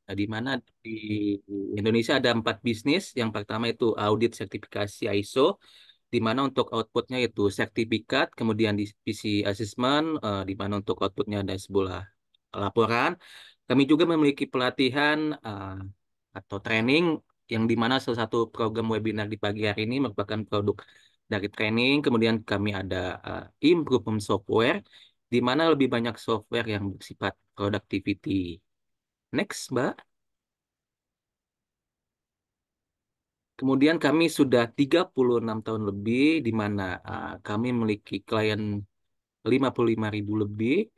di mana di Indonesia ada 4 bisnis. Yang pertama itu audit sertifikasi ISO, di mana untuk outputnya itu sertifikat, kemudian divisi assessment, di mana untuk outputnya ada sebuah laporan. Kami juga memiliki pelatihan atau training, yang di mana salah satu program webinar di pagi hari ini merupakan produk dari training. Kemudian kami ada improvement software, di mana lebih banyak software yang bersifat productivity. Next, Mbak. Kemudian kami sudah 36 tahun lebih, di mana kami memiliki klien 55.000 lebih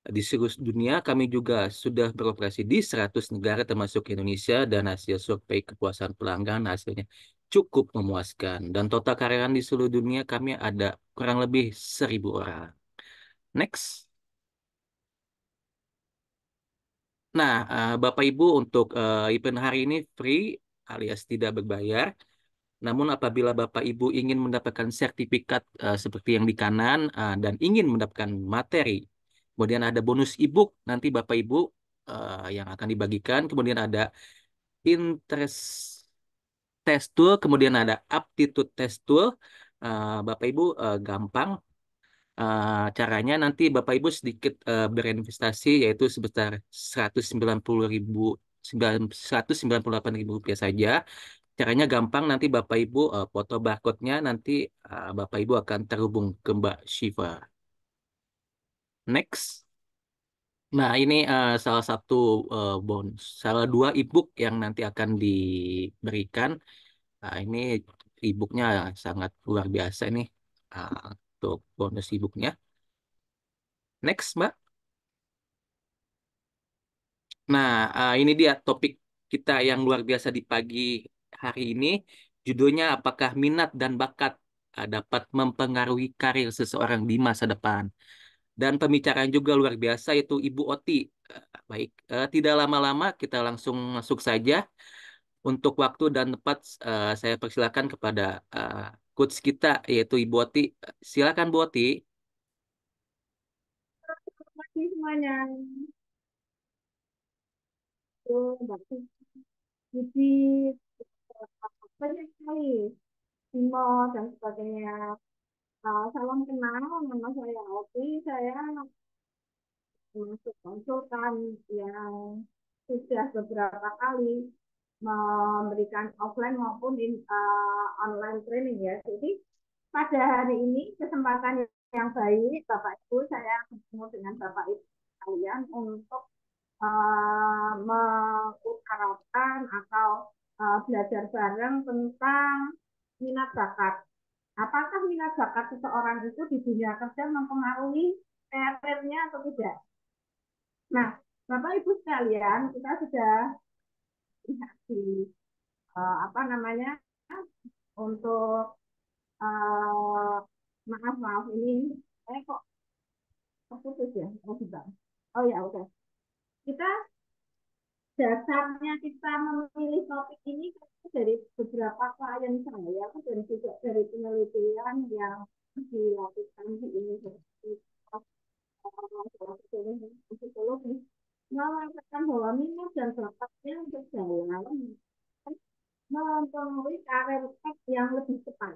di seluruh dunia. Kami juga sudah beroperasi di 100 negara termasuk Indonesia, dan hasil survei kepuasan pelanggan hasilnya cukup memuaskan. Dan total karyawan di seluruh dunia kami ada kurang lebih 1.000 orang. Next. Nah, Bapak Ibu, untuk event hari ini free alias tidak berbayar. Namun apabila Bapak Ibu ingin mendapatkan sertifikat seperti yang di kanan, dan ingin mendapatkan materi, kemudian ada bonus ebook nanti Bapak Ibu yang akan dibagikan, kemudian ada interest test tool, kemudian ada aptitude test tool. Bapak Ibu gampang caranya, nanti Bapak Ibu sedikit berinvestasi, yaitu sebesar 190.000, 198.000 rupiah saja. Caranya gampang, nanti Bapak Ibu foto barcode-nya, nanti Bapak Ibu akan terhubung ke Mbak Shiva. Next. Nah, ini salah satu bonus, salah dua ebook yang nanti akan diberikan. Ini ebooknya sangat luar biasa nih untuk bonus ebooknya. Next, Mbak. Nah, ini dia topik kita yang luar biasa di pagi hari ini. Judulnya, apakah minat dan bakat dapat mempengaruhi karir seseorang di masa depan? Dan pembicaraan juga luar biasa, yaitu Ibu Oti. Baik, tidak lama-lama kita langsung masuk saja. Untuk waktu dan tempat, saya persilakan kepada coach kita, yaitu Ibu Oti. Silakan, Bu Oti. Pagi semuanya. Tuh, Mbak Cici, banyak sekali Timo dan sebagainya. Salam kenal, nama saya Opi. Saya masuk konsultan yang sudah beberapa kali memberikan offline maupun online training ya. Jadi pada hari ini kesempatan yang baik, Bapak Ibu, saya bertemu dengan Bapak Ibu kalian untuk mengutarakan atau belajar bareng tentang minat bakat. Apakah minat bakat seseorang itu di dunia kerja mempengaruhi karirnya atau tidak? Nah, Bapak Ibu sekalian, kita sudah lihat di apa namanya untuk uh, maaf maaf ini kok terputus ya? Oh, tidak. Oh ya, oke. Kita dasarnya kita memilih topik ini dari beberapa klien saya dan juga dari penelitian yang dilakukan di Universitas Psikologi mengatakan bahwa minat dan bakatnya untuk jalan mempengaruhi karir yang lebih cepat.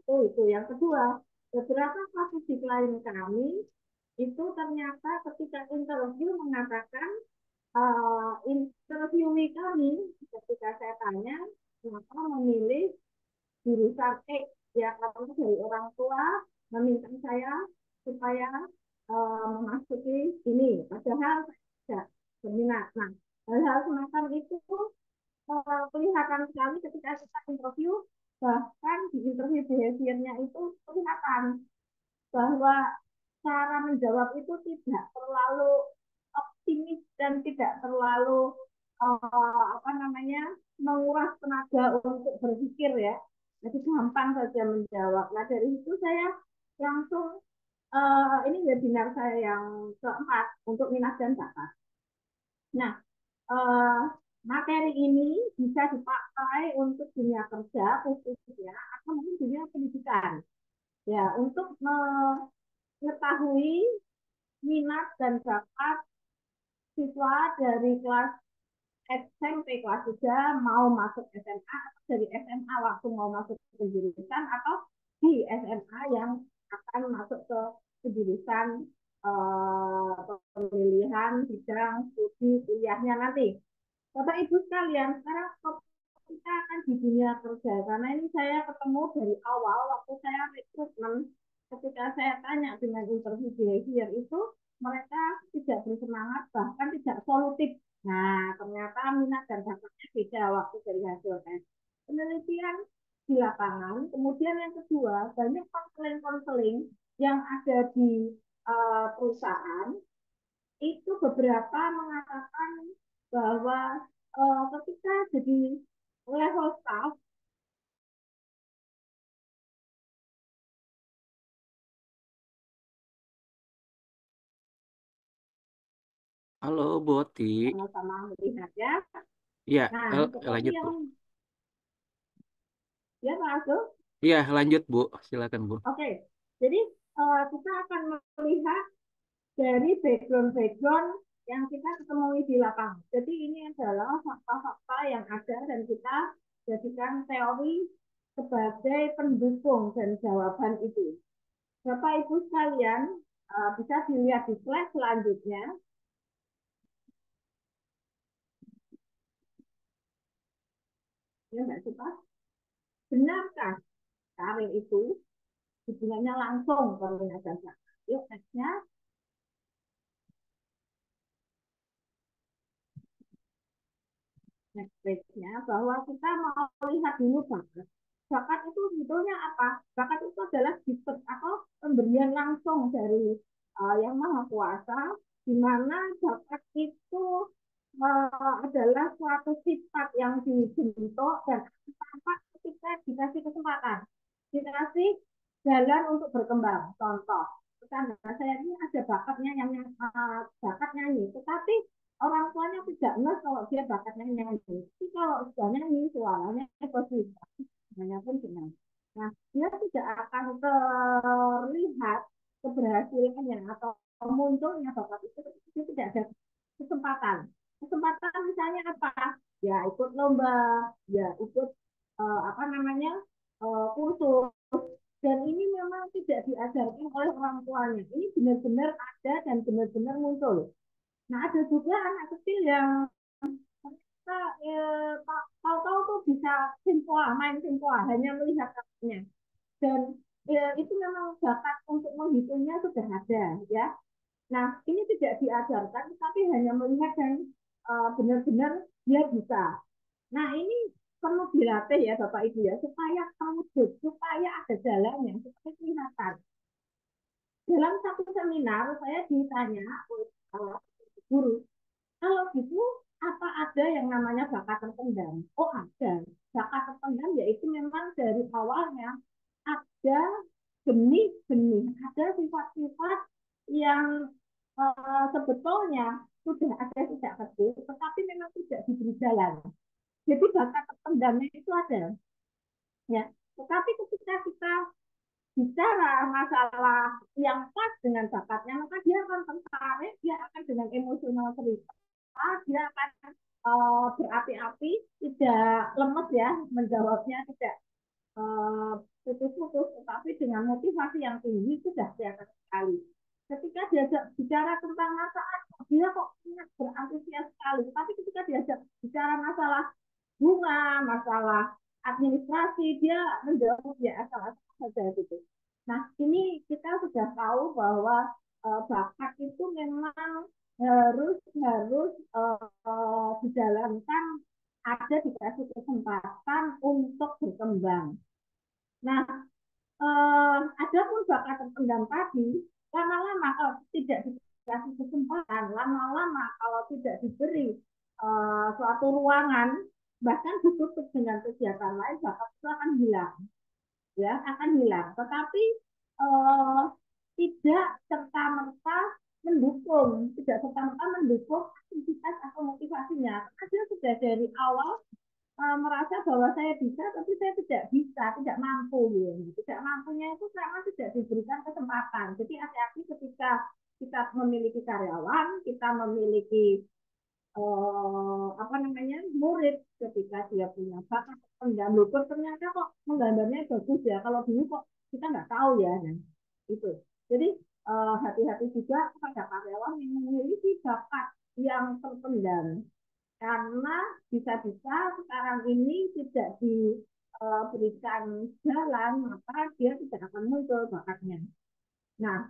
Itu yang kedua, beberapa kasus di klien kami itu ternyata ketika interview mengatakan interviewee kami ketika saya tanya kenapa memilih jurusan X, ya karena dari orang tua meminta saya supaya memasuki ini, padahal saya tidak berminat. Nah, hal-hal semacam itu kelihatan sekali ketika kita interview, bahkan di interview behaviornya itu kelihatan bahwa cara menjawab itu tidak terlalu optimis dan tidak terlalu apa namanya menguras tenaga untuk berpikir ya. Jadi gampang saja menjawab. Nah dari itu saya langsung ini webinar saya yang keempat untuk minat dan bakat. Nah uh, materi ini bisa dipakai untuk dunia kerja khususnya atau mungkin dunia pendidikan ya untuk mengetahui minat dan bakat siswa dari kelas SMP kelas 3 mau masuk SMA, atau dari SMA waktu mau masuk ke jurusan, atau di SMA yang akan masuk ke jurusan pemilihan bidang studi kuliahnya nanti. Bapak Ibu sekalian, sekarang kita akan di dunia kerja. Karena ini saya ketemu dari awal waktu saya rekrutmen, ketika saya tanya dengan interview behavior itu, mereka tidak bersemangat, bahkan tidak solutif. Nah, ternyata minat dan bakatnya beda waktu dari hasil tes. Penelitian di lapangan, kemudian yang kedua, banyak konseling-konseling yang ada di perusahaan itu beberapa mengatakan bahwa ketika jadi level staff, Halo, Boti. sama-sama melihat ya. Iya, Nah, seperti lanjut, Bu. yang ya Pak Agus, Iya, lanjut, Bu. Silakan, Bu. oke. Jadi kita akan melihat dari background-background yang kita ketemui di lapangan. Jadi ini adalah fakta-fakta yang ada dan kita jadikan teori sebagai pendukung dan jawaban itu. Bapak Ibu sekalian, bisa dilihat di slide selanjutnya. Ya, Mbak Supa, benarkah karir itu hubungannya langsung ke minat dan bakat? Yuk, nextnya. Next page-nya, bahwa kita mau lihat dulu bakat. Bakat itu sebetulnya apa? Bakat itu adalah gifted atau pemberian langsung dari Yang Maha Kuasa, di mana bakat itu adalah suatu sifat yang dibentuk dan tampak ketika dikasih kesempatan, dikasih jalan untuk berkembang. Contoh, karena saya ini ada bakatnya yang bakat nyanyi, tetapi orang tuanya tidak ngerti kalau dia bakatnya nyanyi. Tapi kalau sudah nyanyi, suaranya bagus, namanya pun benar. Nah, dia tidak akan terlihat keberhasilannya atau munculnya bakat itu, dia tidak ada kesempatan. Kesempatan misalnya apa? Ya ikut lomba, ya ikut apa namanya kursus. Dan ini memang tidak diajarkan oleh orang tuanya. Ini benar-benar ada dan benar-benar muncul. Nah, ada juga anak kecil yang kita tahu-tahu tuh bisa simpoa, main simpoa, hanya melihat kakinya. Dan itu memang bakat untuk menghitungnya sudah ada, ya. Nah, ini tidak diajarkan, tapi hanya melihat dan benar-benar dia bisa. Nah, ini perlu dilatih ya Bapak Ibu ya, supaya terwujud, supaya ada jalannya, supaya kelihatan. Dalam satu seminar, saya ditanya oleh guru, kalau gitu, apa ada yang namanya bakat terpendam? Oh ada. Bakat terpendam yaitu memang dari awalnya ada benih-benih, ada sifat-sifat yang sebetulnya sudah ada sejak kecil, tetapi memang tidak diberi jalan. Jadi bakat terpendamnya itu ada, ya. Tetapi ketika kita bicara masalah yang pas dengan bakatnya, maka dia akan tertarik, dia akan dengan emosional cerita, dia akan berapi-api, tidak lemes ya menjawabnya, tidak putus-putus, tetapi dengan motivasi yang tinggi sudah kelihatan sekali. Ketika diajak bicara tentang masalah, dia kok sangat berantusias sekali. Tapi ketika diajak bicara masalah bunga, masalah administrasi, dia menjawab ya asal-asal saja gitu. Nah, ini kita sudah tahu bahwa bakat itu memang harus harus dijalankan, ada dikasih kesempatan untuk berkembang. Nah, ada pun bakat terpendam tadi, lama-lama kalau tidak dikasih kesempatan, lama-lama kalau tidak diberi suatu ruangan, bahkan ditutup dengan kegiatan lain, bakat itu akan hilang, ya akan hilang. Tetapi uh, tidak serta merta mendukung, tidak serta merta mendukung aktivitas atau motivasinya. Karena dia sudah dari awal merasa bahwa saya bisa, tapi saya tidak bisa, tidak mampu. Ya. Tidak mampunya itu karena tidak diberikan kesempatan. Jadi hati-hati ketika kita memiliki karyawan, kita memiliki apa namanya murid ketika dia punya bakat menggambar ternyata kok menggambarnya bagus ya kalau dulu kok kita nggak tahu ya nah, itu jadi hati-hati juga kepada karyawan yang memiliki bakat yang terpendam karena bisa-bisa sekarang ini tidak diberikan jalan maka dia tidak akan muncul bakatnya. Nah,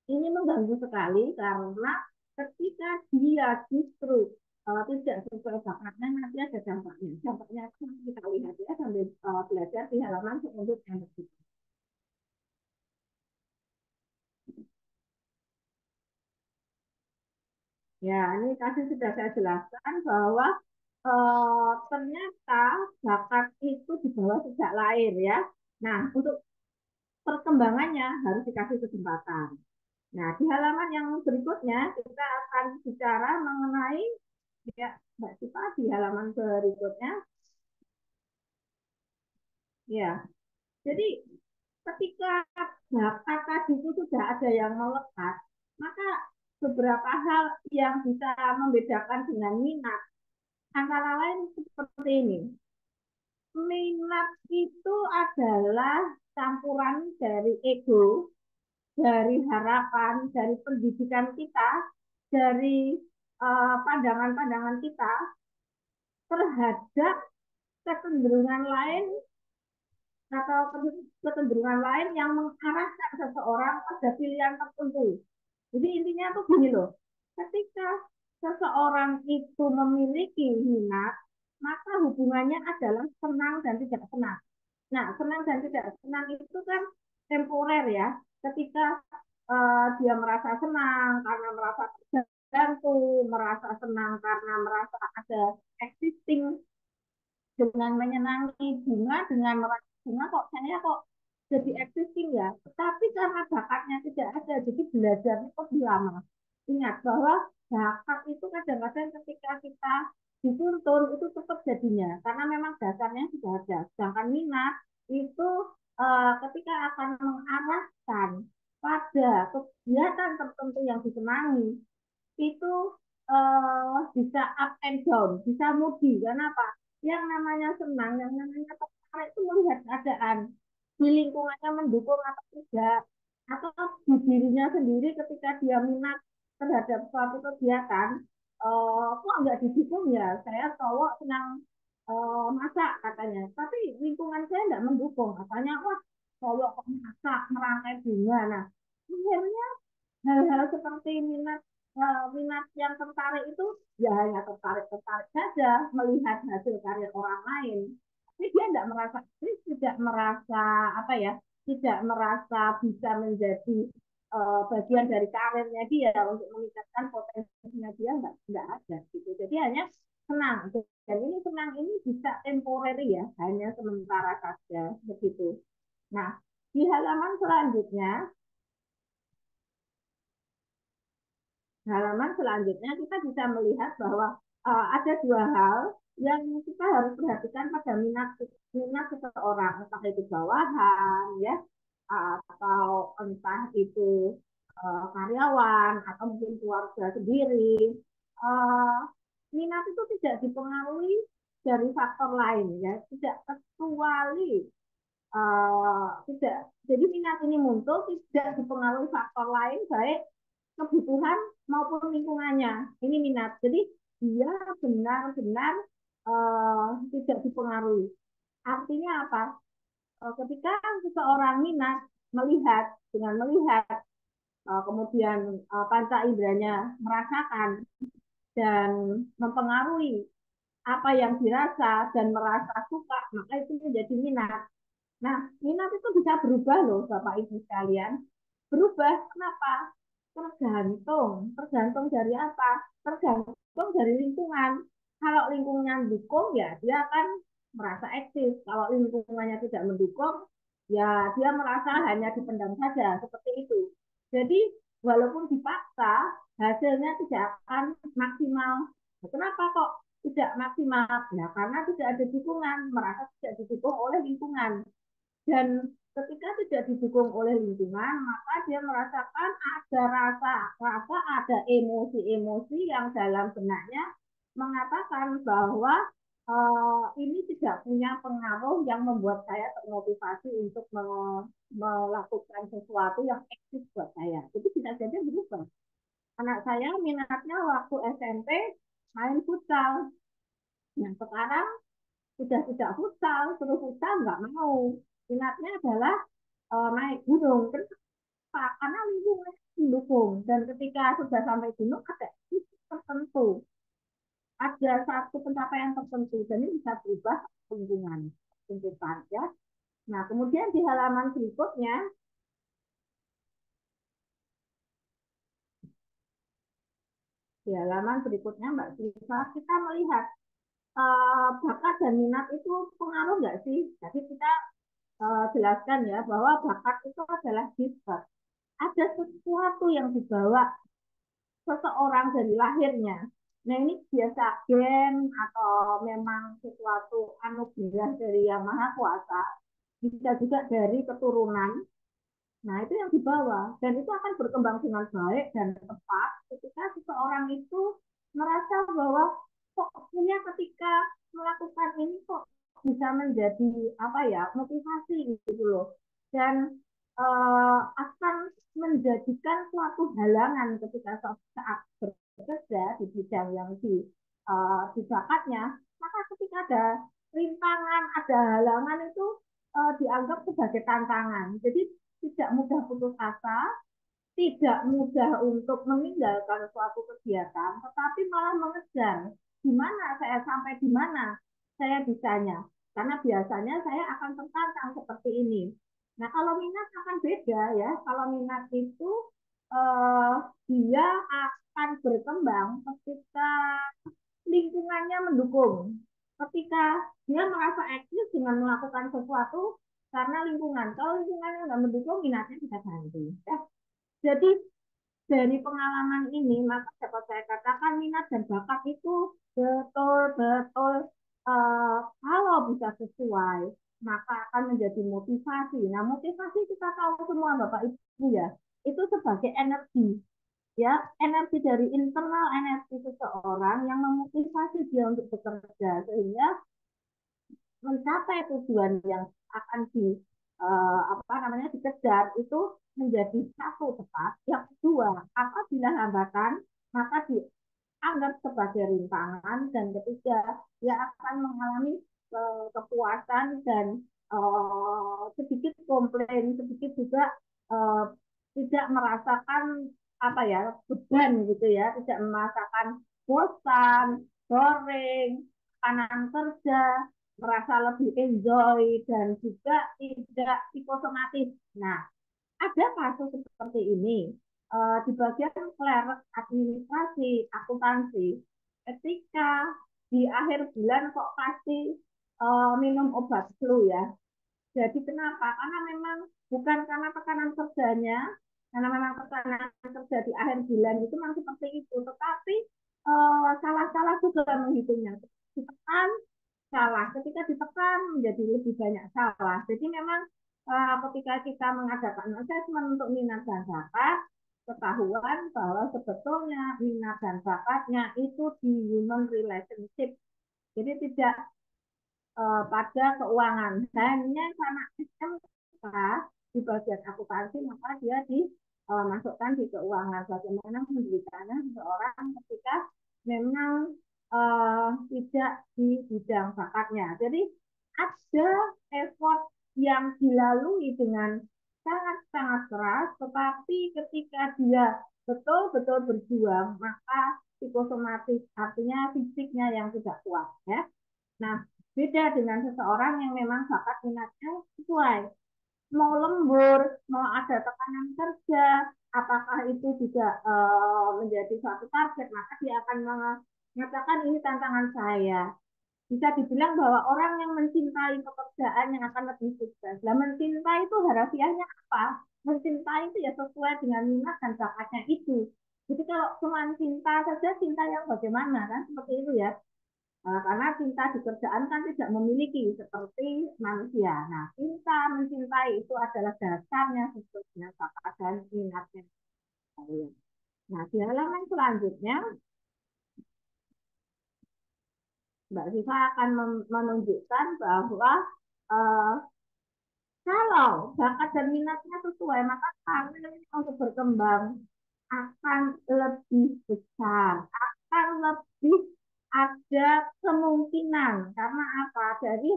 ini mengganggu sekali karena ketika dia justru tidak sesuai bakatnya nanti ada dampaknya. Dampaknya kita lihat ya sambil belajar di halaman selanjutnya. Ya, ini tadi sudah saya jelaskan bahwa ternyata bakat itu dibawa sejak lahir ya. Nah, untuk perkembangannya harus dikasih kesempatan. Nah, di halaman yang berikutnya kita akan bicara mengenai ya, Mbak Sipa di halaman berikutnya. Ya, jadi ketika bakat tadi itu sudah ada yang melekat, maka beberapa hal yang bisa membedakan dengan minat antara lain seperti ini. Minat itu adalah campuran dari ego, dari harapan, dari pendidikan kita, dari pandangan-pandangan kita terhadap kecenderungan lain atau kecenderungan lain yang mengarahkan seseorang pada pilihan tertentu. Jadi intinya tuh gini loh, ketika seseorang itu memiliki minat, maka hubungannya adalah senang dan tidak senang. Nah, senang dan tidak senang itu kan temporer ya. Ketika dia merasa senang karena merasa terbantu, merasa senang karena merasa ada existing dengan menyenangi bunga dengan merasa bunga kok saya kok jadi existing ya tapi karena bakatnya tidak ada jadi belajarnya kok lama ingat bahwa bakat itu kadang-kadang ketika kita dituntun itu cepat jadinya karena memang dasarnya sudah ada sedangkan minat itu ketika akan mengarahkan pada kegiatan tertentu yang disenangi itu bisa up and down, bisa moody. Kenapa? Yang namanya senang, yang namanya tertarik itu melihat keadaan di lingkungannya mendukung atau tidak, atau di dirinya sendiri ketika dia minat terhadap suatu kegiatan, kok nggak didukung ya? Saya cowok senang masak katanya, tapi lingkungan saya nggak mendukung. Katanya, wah cowok kok masak, merangkai bunga. Nah, akhirnya hal-hal seperti minat yang tertarik itu ya hanya tertarik saja melihat hasil karya orang lain tapi dia tidak merasa apa ya tidak merasa bisa menjadi bagian dari karirnya dia untuk meningkatkan potensinya dia nggak ada gitu jadi hanya senang dan ini senang ini bisa temporary ya hanya sementara saja begitu nah di halaman selanjutnya halaman selanjutnya kita bisa melihat bahwa ada dua hal yang kita harus perhatikan pada minat minat seseorang, entah itu bawahan, ya, atau entah itu karyawan atau mungkin keluarga sendiri. Uh, Minat itu tidak dipengaruhi dari faktor lain, ya, tidak kecuali tidak. Jadi minat ini muncul tidak dipengaruhi faktor lain baik kebutuhan maupun lingkungannya. Ini minat. Jadi dia benar-benar tidak dipengaruhi. Artinya apa? Ketika seseorang minat melihat dengan melihat kemudian panca inderanya merasakan dan mempengaruhi apa yang dirasa dan merasa suka, maka itu menjadi minat. Nah, minat itu bisa berubah loh, Bapak Ibu sekalian. Berubah, kenapa? Tergantung dari apa? Tergantung dari lingkungan. Kalau lingkungan dukung, ya dia akan merasa eksis. Kalau lingkungannya tidak mendukung, ya dia merasa hanya dipendam saja, seperti itu. Jadi, walaupun dipaksa, hasilnya tidak akan maksimal. Nah, kenapa kok tidak maksimal? Ya, karena tidak ada dukungan, merasa tidak didukung oleh lingkungan dan Ketika tidak didukung oleh lingkungan, maka dia merasakan ada rasa ada emosi-emosi yang dalam benaknya mengatakan bahwa ini tidak punya pengaruh yang membuat saya termotivasi untuk melakukan sesuatu yang eksis buat saya. Itu bisa jadi berubah. Anak saya minatnya waktu SMP main futsal. Nah, sekarang sudah tidak futsal, suruh futsal nggak mau. Minatnya adalah naik gunung. Kenapa? Karena lingkungan mendukung. Dan ketika sudah sampai gunung ada titik tertentu, ada satu pencapaian tertentu, dan ini bisa berubah lingkungan tuntutan ya. Nah, kemudian di halaman berikutnya, Mbak Siva, kita melihat bakat dan minat itu pengaruh nggak sih? Jadi kita jelaskan ya bahwa bakat itu adalah sifat. Ada sesuatu yang dibawa seseorang dari lahirnya. Nah ini biasa gen atau memang sesuatu anugerah dari Yang Maha Kuasa, bisa juga dari keturunan. Nah itu yang dibawa dan itu akan berkembang dengan baik dan tepat ketika seseorang itu merasa bahwa kok punya ketika melakukan ini kok bisa menjadi apa ya motivasi gitu loh dan akan menjadikan suatu halangan ketika saat bekerja di bidang yang di bakatnya maka ketika ada rintangan ada halangan itu dianggap sebagai tantangan jadi tidak mudah putus asa tidak mudah untuk meninggalkan suatu kegiatan, tetapi malah mengejar di mana saya sampai di mana saya bisanya. Karena biasanya saya akan tertantang seperti ini. Nah, kalau minat akan beda ya. Kalau minat itu eh, dia akan berkembang ketika lingkungannya mendukung. Ketika dia merasa eksis dengan melakukan sesuatu karena lingkungan. Kalau lingkungannya nggak mendukung, minatnya bisa ganti. Ya. Jadi dari pengalaman ini maka dapat saya katakan minat dan bakat itu betul-betul kalau bisa sesuai maka akan menjadi motivasi. Nah motivasi kita tahu semua Bapak Ibu ya itu sebagai energi ya energi dari internal energi seseorang yang memotivasi dia untuk bekerja sehingga mencapai tujuan yang akan apa namanya dikejar itu menjadi satu tepat. Yang kedua, apabila hambatan maka dianggap sebagai rintangan dan ketiga dia akan mengalami kepuasan dan sedikit komplain, sedikit juga uh, tidak merasakan apa ya beban gitu ya, tidak merasakan bosan, boring, tekanan kerja, merasa lebih enjoy dan juga tidak psikosomatis. Nah, ada kasus seperti ini di bagian clerk administrasi akuntansi ketika di akhir bulan kok kasih minum obat flu ya. Jadi kenapa? Karena memang bukan karena tekanan kerjanya, karena memang tekanan kerja di akhir bulan itu memang seperti itu, tetapi salah-salah juga menghitungnya. Ditekan salah, ketika ditekan menjadi lebih banyak salah. Jadi memang ketika kita mengadakan assessment untuk minat dan bakat, ketahuan bahwa sebetulnya minat dan bakatnya itu di human relationship. Jadi tidak pada keuangan. Hanya karena SMK di bagian akuntansi maka dia dimasukkan di keuangan. Bagaimana menderitanya seseorang ketika memang tidak di bidang bakatnya. Jadi ada effort yang dilalui dengan sangat-sangat keras, tetapi ketika dia betul-betul berjuang, maka psikosomatis artinya fisiknya yang tidak kuat. Ya. Nah, beda dengan seseorang yang memang bakat minatnya sesuai. Mau lembur, mau ada tekanan kerja, apakah itu juga menjadi suatu target, maka dia akan mengatakan ini tantangan saya. Bisa dibilang bahwa orang yang mencintai pekerjaan yang akan lebih sukses. Nah, mencintai itu harafiahnya apa? Mencintai itu ya sesuai dengan minat dan bakatnya itu. Jadi kalau cuma cinta saja, cinta yang bagaimana kan? Seperti itu ya. Karena cinta di kerjaan kan tidak memiliki seperti manusia. Nah, cinta mencintai itu adalah dasarnya sebetulnya bakat dan minatnya kalian. Nah, di halaman selanjutnya, Mbak Siva akan menunjukkan bahwa uh, kalau bakat dan minatnya sesuai, maka karir untuk berkembang akan lebih besar, akan lebih ada kemungkinan. Karena apa? Dari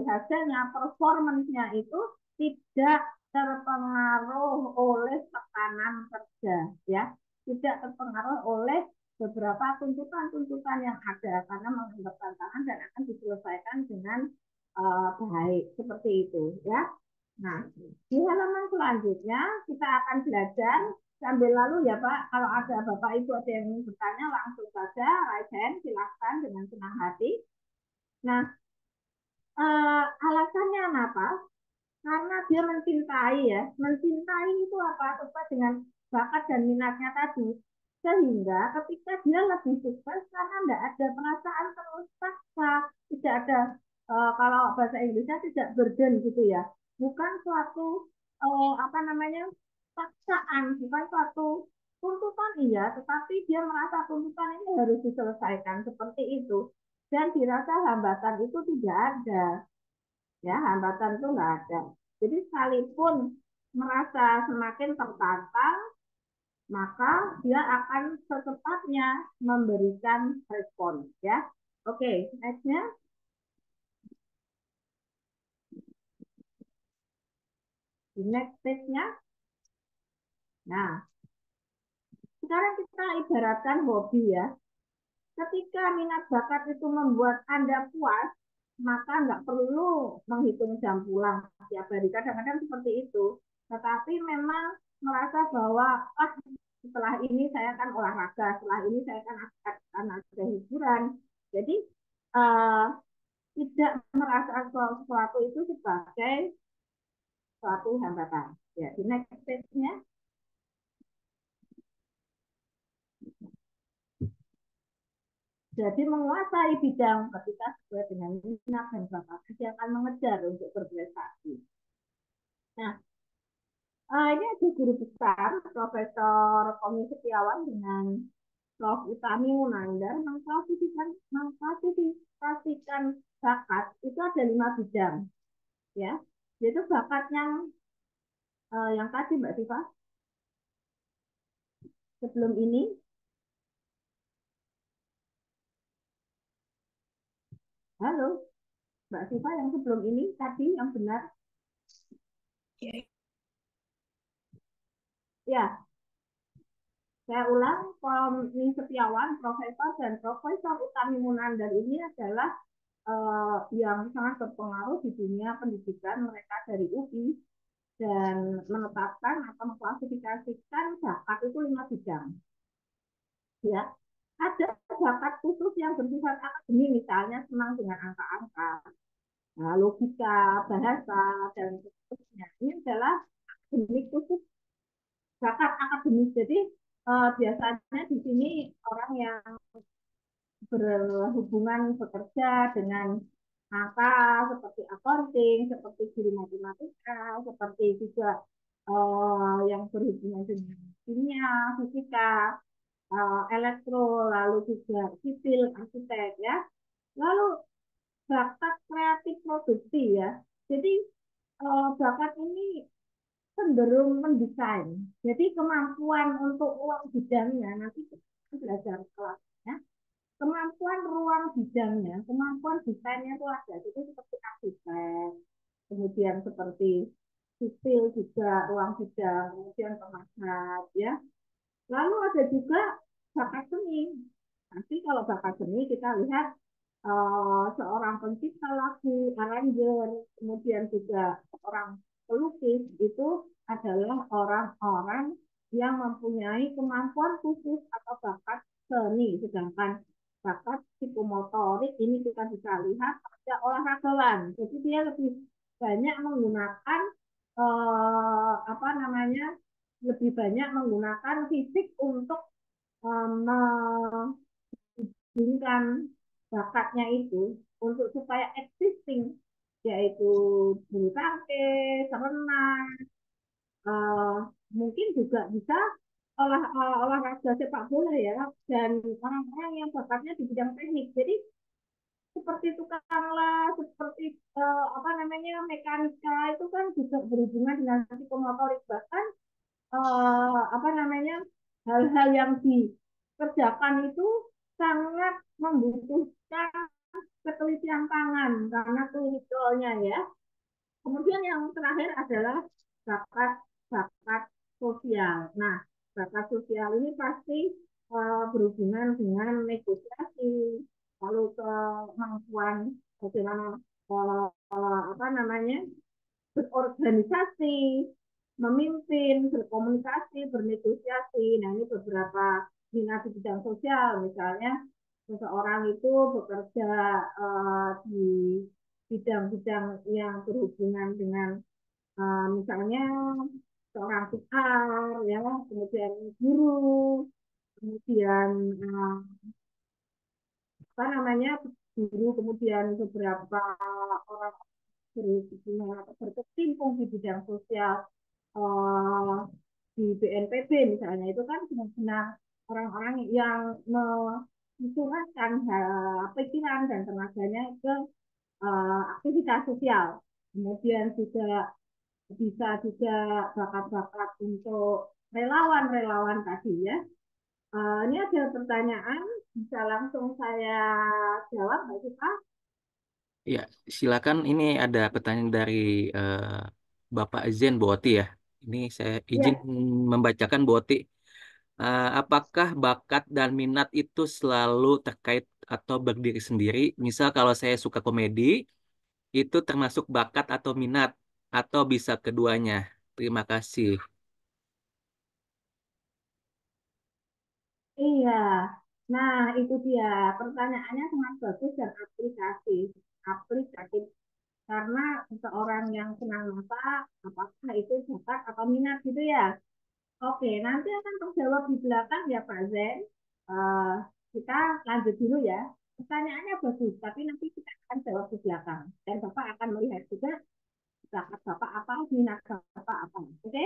hasilnya performance-nya itu tidak terpengaruh oleh tekanan kerja, ya, tidak terpengaruh oleh beberapa tuntutan-tuntutan yang ada karena menganggap tantangan dan akan diselesaikan dengan baik seperti itu, ya. Nah, di halaman selanjutnya kita akan belajar sambil lalu ya Pak. Kalau ada Bapak Ibu ada yang ingin bertanya langsung saja raise hand, silahkan dengan senang hati. Nah, alasannya apa? Karena dia mencintai ya. Mencintai itu apa? Sesuai dengan bakat dan minatnya tadi. Sehingga ketika dia lebih sukses karena tidak ada perasaan terus paksa, tidak ada kalau bahasa Inggrisnya tidak burden gitu ya. Bukan suatu apa namanya paksaan, bukan suatu tuntutan iya, tetapi dia merasa tuntutan ini harus diselesaikan seperti itu dan dirasa hambatan itu tidak ada, ya hambatan itu nggak ada. Jadi sekalipun merasa semakin tertantang, maka dia akan secepatnya memberikan respon, ya. Oke, nextnya di next stage-nya. Nah, sekarang kita ibaratkan hobi ya. Ketika minat bakat itu membuat Anda puas, maka nggak perlu menghitung jam pulang tiap hari. Kadang-kadang seperti itu. Tetapi memang merasa bahwa setelah ini saya akan olahraga, setelah ini saya akan ada hiburan. Jadi uh, tidak merasa sesuatu itu sebagai suatu hambatan. Ya, di next stage-nya. Jadi menguasai bidang ketika sesuai dengan minat dan bakat dia akan mengejar untuk berprestasi. Nah, ini ada guru besar Profesor Koming Setiawan dengan Prof. Utami Munandar mengklasifikasikan bakat itu ada 5 bidang, ya. Yaitu bakat yang tadi Mbak Siva sebelum ini. Halo, Mbak Siva yang sebelum ini tadi yang benar. Ya, saya ulang, Koming Setiawan, Profesor dan Profesor Utami Munandar ini adalah yang sangat berpengaruh di dunia pendidikan. Mereka dari UI dan menetapkan atau mengklasifikasikan bakat itu 5 bidang. Ya, ada bakat khusus yang bersifat akademik, misalnya senang dengan angka-angka, logika, bahasa, dan seterusnya. Ini adalah akademik khusus, bakat akademis. Jadi biasanya di sini orang yang berhubungan bekerja dengan angka seperti accounting, seperti guru matematika, seperti juga yang berhubungan dengan kimia, fisika, elektro, lalu juga sipil, arsitek ya. Lalu bakat kreatif produksi ya. Jadi bakat ini cenderung mendesain. Jadi kemampuan untuk uang bidangnya nanti kita belajar kelasnya, kemampuan ruang bidangnya, kemampuan desainnya itu ada. Jadi seperti arsitek, kemudian seperti sipil juga ruang bidang, kemudian pemasar, ya. Lalu ada juga bakat seni. Nanti kalau bakat seni kita lihat seorang pencipta lagu, arranger, kemudian juga seorang pelukis itu adalah orang-orang yang mempunyai kemampuan khusus atau bakat seni. Sedangkan bakat psikomotorik ini kita bisa lihat pada olahragawan. Jadi dia lebih banyak menggunakan apa namanya, lebih banyak menggunakan fisik untuk menerjunkan bakatnya itu untuk supaya existing, yaitu bulu tangkis, renang, eh, mungkin juga bisa olahraga sepak bola ya, dan orang-orang yang bakatnya di bidang teknik. Jadi seperti tukang las, seperti apa namanya mekanika itu kan juga berhubungan dengan psikomotorik, bahkan apa namanya hal-hal yang dikerjakan itu sangat membutuhkan ketelitian tangan karena klinikalnya ya. Kemudian yang terakhir adalah bakat bakat sosial. Nah, bakat sosial ini pasti berhubungan dengan negosiasi, lalu kemampuan bagaimana apa namanya berorganisasi, memimpin, berkomunikasi, bernegosiasi. Nah, ini beberapa minat di bidang sosial. Misalnya, seseorang itu bekerja di bidang-bidang yang berhubungan dengan misalnya seorang PR, ya, kemudian guru, kemudian apa namanya guru, kemudian beberapa orang berkecimpung di bidang sosial eh, di BNPB misalnya itu kan benar-benar orang-orang yang mencurahkan pikiran dan tenaganya ke aktivitas sosial. Kemudian juga bisa juga bakat-bakat untuk relawan-relawan tadi ya. Ini ada pertanyaan, bisa langsung saya jawab, Mbak Sipa? Ya, silakan. Ini ada pertanyaan dari eh, Bapak Zen Boti ya. Ini saya izin Ya, membacakan Boti. Apakah bakat dan minat itu selalu terkait atau berdiri sendiri? Misal kalau saya suka komedi, itu termasuk bakat atau minat, atau bisa keduanya? Terima kasih. iya. Nah, itu dia. Pertanyaannya sangat bagus dan aplikatif. Karena seseorang yang senang masak, apakah itu bakat atau minat gitu ya? Oke, nanti akan terjawab di belakang ya Pak Zen. Eh, kita lanjut dulu ya. Pertanyaannya bagus, tapi nanti kita akan jawab di belakang. Dan Bapak akan melihat juga bakat Bapak apa, minat Bapak apa. Oke?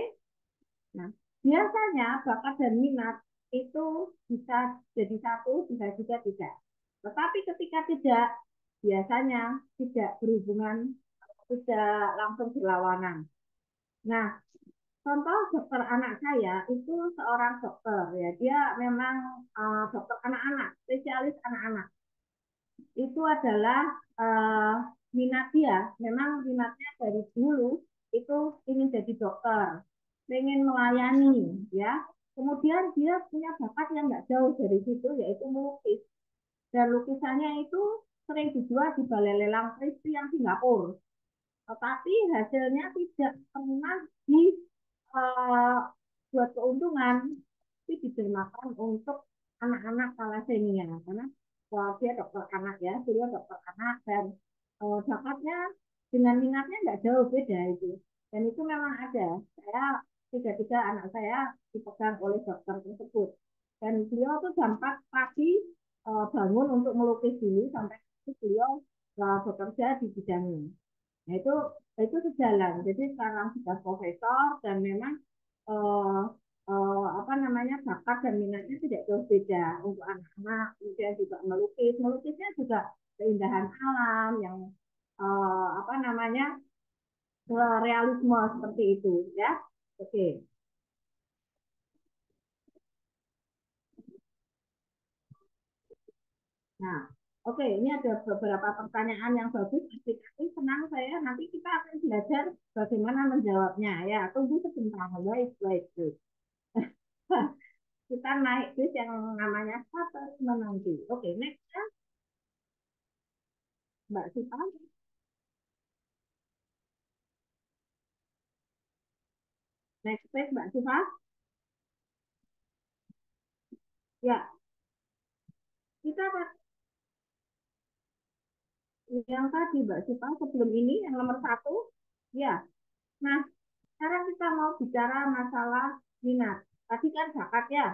Nah, biasanya bakat dan minat itu bisa jadi satu, bisa juga tidak. Tetapi ketika tidak, biasanya tidak berhubungan, tidak langsung berlawanan. Nah, contoh dokter anak saya itu seorang dokter ya, dia memang dokter anak-anak, spesialis anak-anak. Itu adalah uh, minat dia. Memang minatnya dari dulu itu ingin jadi dokter, ingin melayani, ya. Kemudian dia punya bakat yang nggak jauh dari situ, yaitu melukis. Dan lukisannya itu sering dijual di balai lelang Christie yang Singapura. Tetapi hasilnya tidak pernah buat keuntungan, tapi digunakan untuk anak-anak thalassemia karena dia dokter anak ya, beliau dokter anak dan bakatnya dengan minatnya nggak jauh beda itu. Dan itu memang ada. Saya tiga-tiga anak saya dipegang oleh dokter tersebut. Dan beliau tuh jam 4 pagi bangun untuk melukis dulu sampai beliau bekerja di bidangnya. Nah, itu sejalan. Jadi sekarang sudah profesor dan memang eh, apa namanya bakat dan minatnya tidak jauh beda untuk anak-anak. Kemudian juga melukis, melukisnya juga keindahan alam yang apa namanya realisme seperti itu, ya. Oke. Nah, oke, ini ada beberapa pertanyaan yang bagus, aplikatif, senang saya. Nanti kita akan belajar bagaimana menjawabnya, ya. Tunggu sebentar, baik, baik, baik. Kita naik bis yang namanya Status Menanti. Oke, next ya, Mbak Sipa. Next page, Mbak Sipa. Ya, kita yang tadi Mbak Sipa sebelum ini yang nomor satu. Ya, nah sekarang kita mau bicara masalah minat. Tadi kan bakat ya.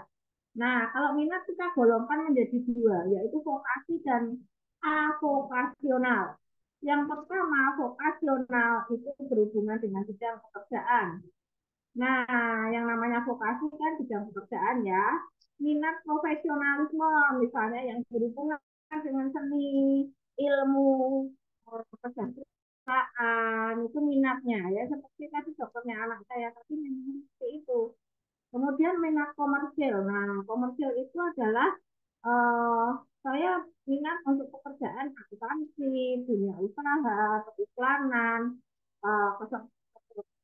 Nah, kalau minat kita golongkan menjadi dua, yaitu vokasi dan avokasional. Yang pertama, vokasional itu berhubungan dengan bidang pekerjaan. Nah, yang namanya vokasi kan bidang pekerjaan ya. Minat profesionalisme, misalnya yang berhubungan dengan seni, ilmu, pekerjaan, itu minatnya ya. Seperti tadi dokternya anak saya tadi memang seperti itu. Kemudian minat komersil. Nah, komersil itu adalah eh, saya minat untuk pekerjaan akuntansi, dunia usaha, periklanan,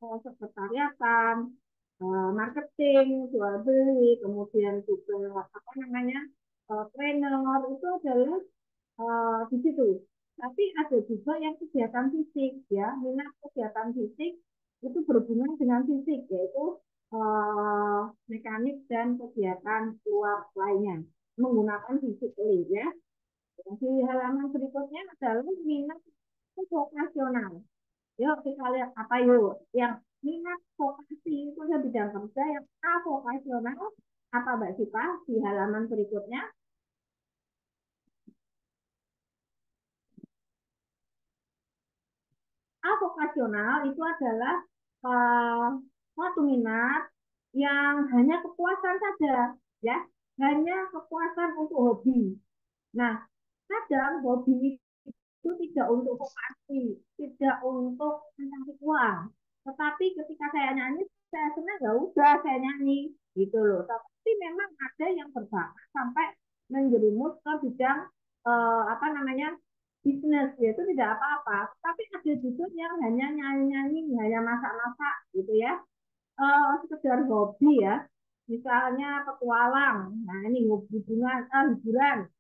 sekretariatan, marketing, jual beli, kemudian juga apa namanya trainer itu adalah di situ. Tapi ada juga yang kegiatan fisik ya, minat kegiatan fisik itu berhubungan dengan fisik yaitu mekanik dan kegiatan luar lainnya menggunakan fisik ya. Di halaman berikutnya adalah minat vokasional. Yuk kita lihat apa yuk yang minat vokasi itu ada bidang kerja yang avokasional apa Mbak Sipa di halaman berikutnya. Avokasional itu adalah uh, suatu minat yang hanya kepuasan saja ya, hanya kepuasan untuk hobi. Nah, kadang hobi itu tidak untuk vokasi, tidak untuk mencari uang. Tetapi ketika saya nyanyi, saya senang ya udah saya nyanyi gitu loh. Tapi memang ada yang berbakat sampai menjerumus ke bidang apa namanya bisnis ya itu tidak apa-apa. Tapi ada juga yang hanya nyanyi-nyanyi, hanya masak-masak gitu ya. Sekedar hobi ya. Misalnya petualang. Nah ini hubungan hiburan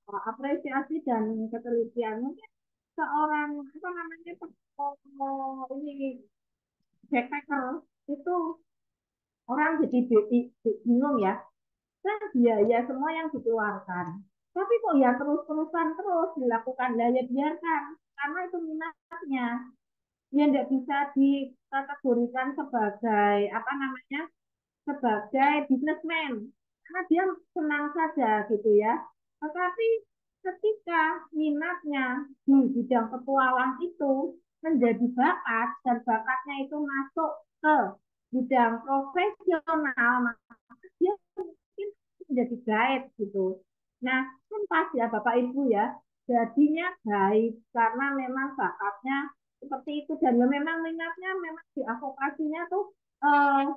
apresiasi dan ketelitian mungkin seorang apa namanya ini backpacker itu orang jadi bingung ya kan biaya semua yang dikeluarkan tapi kok ya terus-terusan terus dilakukan lah ya biarkan karena itu minatnya ya tidak bisa dikategorikan sebagai apa namanya sebagai businessman karena dia senang saja gitu ya. Tetapi ketika minatnya di bidang petualang itu menjadi bakat dan bakatnya itu masuk ke bidang profesional, maka dia mungkin menjadi guide gitu. Nah, kan pas ya Bapak Ibu ya, jadinya baik karena memang bakatnya seperti itu dan ya memang minatnya memang di advokasinya tuh eh,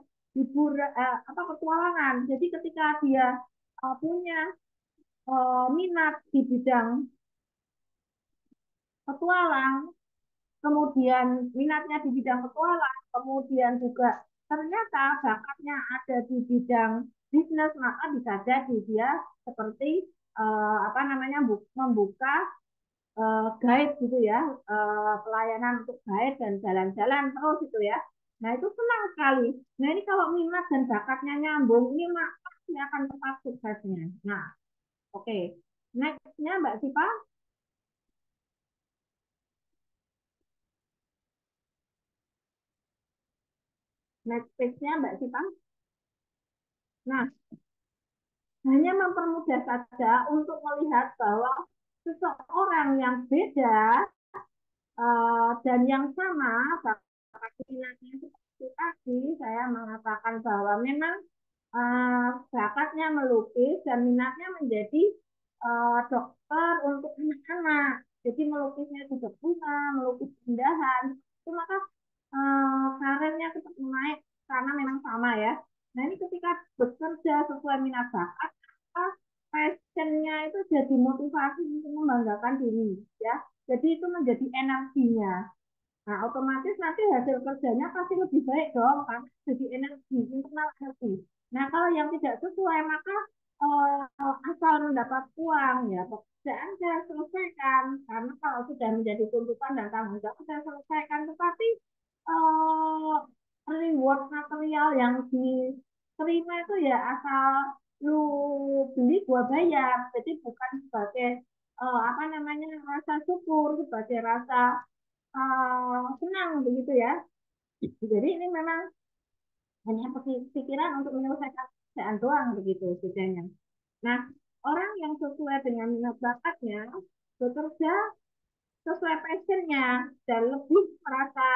apa petualangan. Jadi ketika dia punya minat di bidang petualang, kemudian minatnya di bidang petualang, kemudian juga ternyata bakatnya ada di bidang bisnis, maka bisa jadi dia seperti apa namanya membuka guide gitu ya, pelayanan untuk guide dan jalan-jalan terus itu ya. Nah itu senang sekali. Nah ini kalau minat dan bakatnya nyambung, ini maka ini akan tepat suksesnya. Nah oke, okay. Nextnya Mbak Sipa, next page-nya Mbak Sipa. Nah hanya mempermudah saja untuk melihat bahwa seseorang yang beda dan yang sama bakat minatnya seperti tadi saya mengatakan bahwa memang bakatnya melukis dan minatnya menjadi dokter untuk anak-anak. Jadi melukisnya juga bunga, melukis indahan. Itu maka karirnya tetap naik karena memang sama ya. Nah ini ketika bekerja sesuai minat bakat, passionnya itu jadi motivasi untuk membanggakan diri ya. Jadi itu menjadi energinya. Nah, otomatis nanti hasil kerjanya pasti lebih baik dong, karena jadi energi, internal energi. Nah, kalau yang tidak sesuai, maka asal mendapat uang, ya pekerjaan saya selesaikan. Karena kalau sudah menjadi tuntutan dan tanggung jawab, saya selesaikan. Tetapi eh, reward material yang diterima itu ya asal lu beli, gua bayar. Jadi bukan sebagai apa namanya rasa syukur, sebagai rasa senang begitu ya. Jadi ini memang hanya pikiran untuk menyelesaikan. pekerjaan doang begitu bedanya. Nah, orang yang sesuai dengan minat bakatnya bekerja sesuai passionnya dan lebih merasa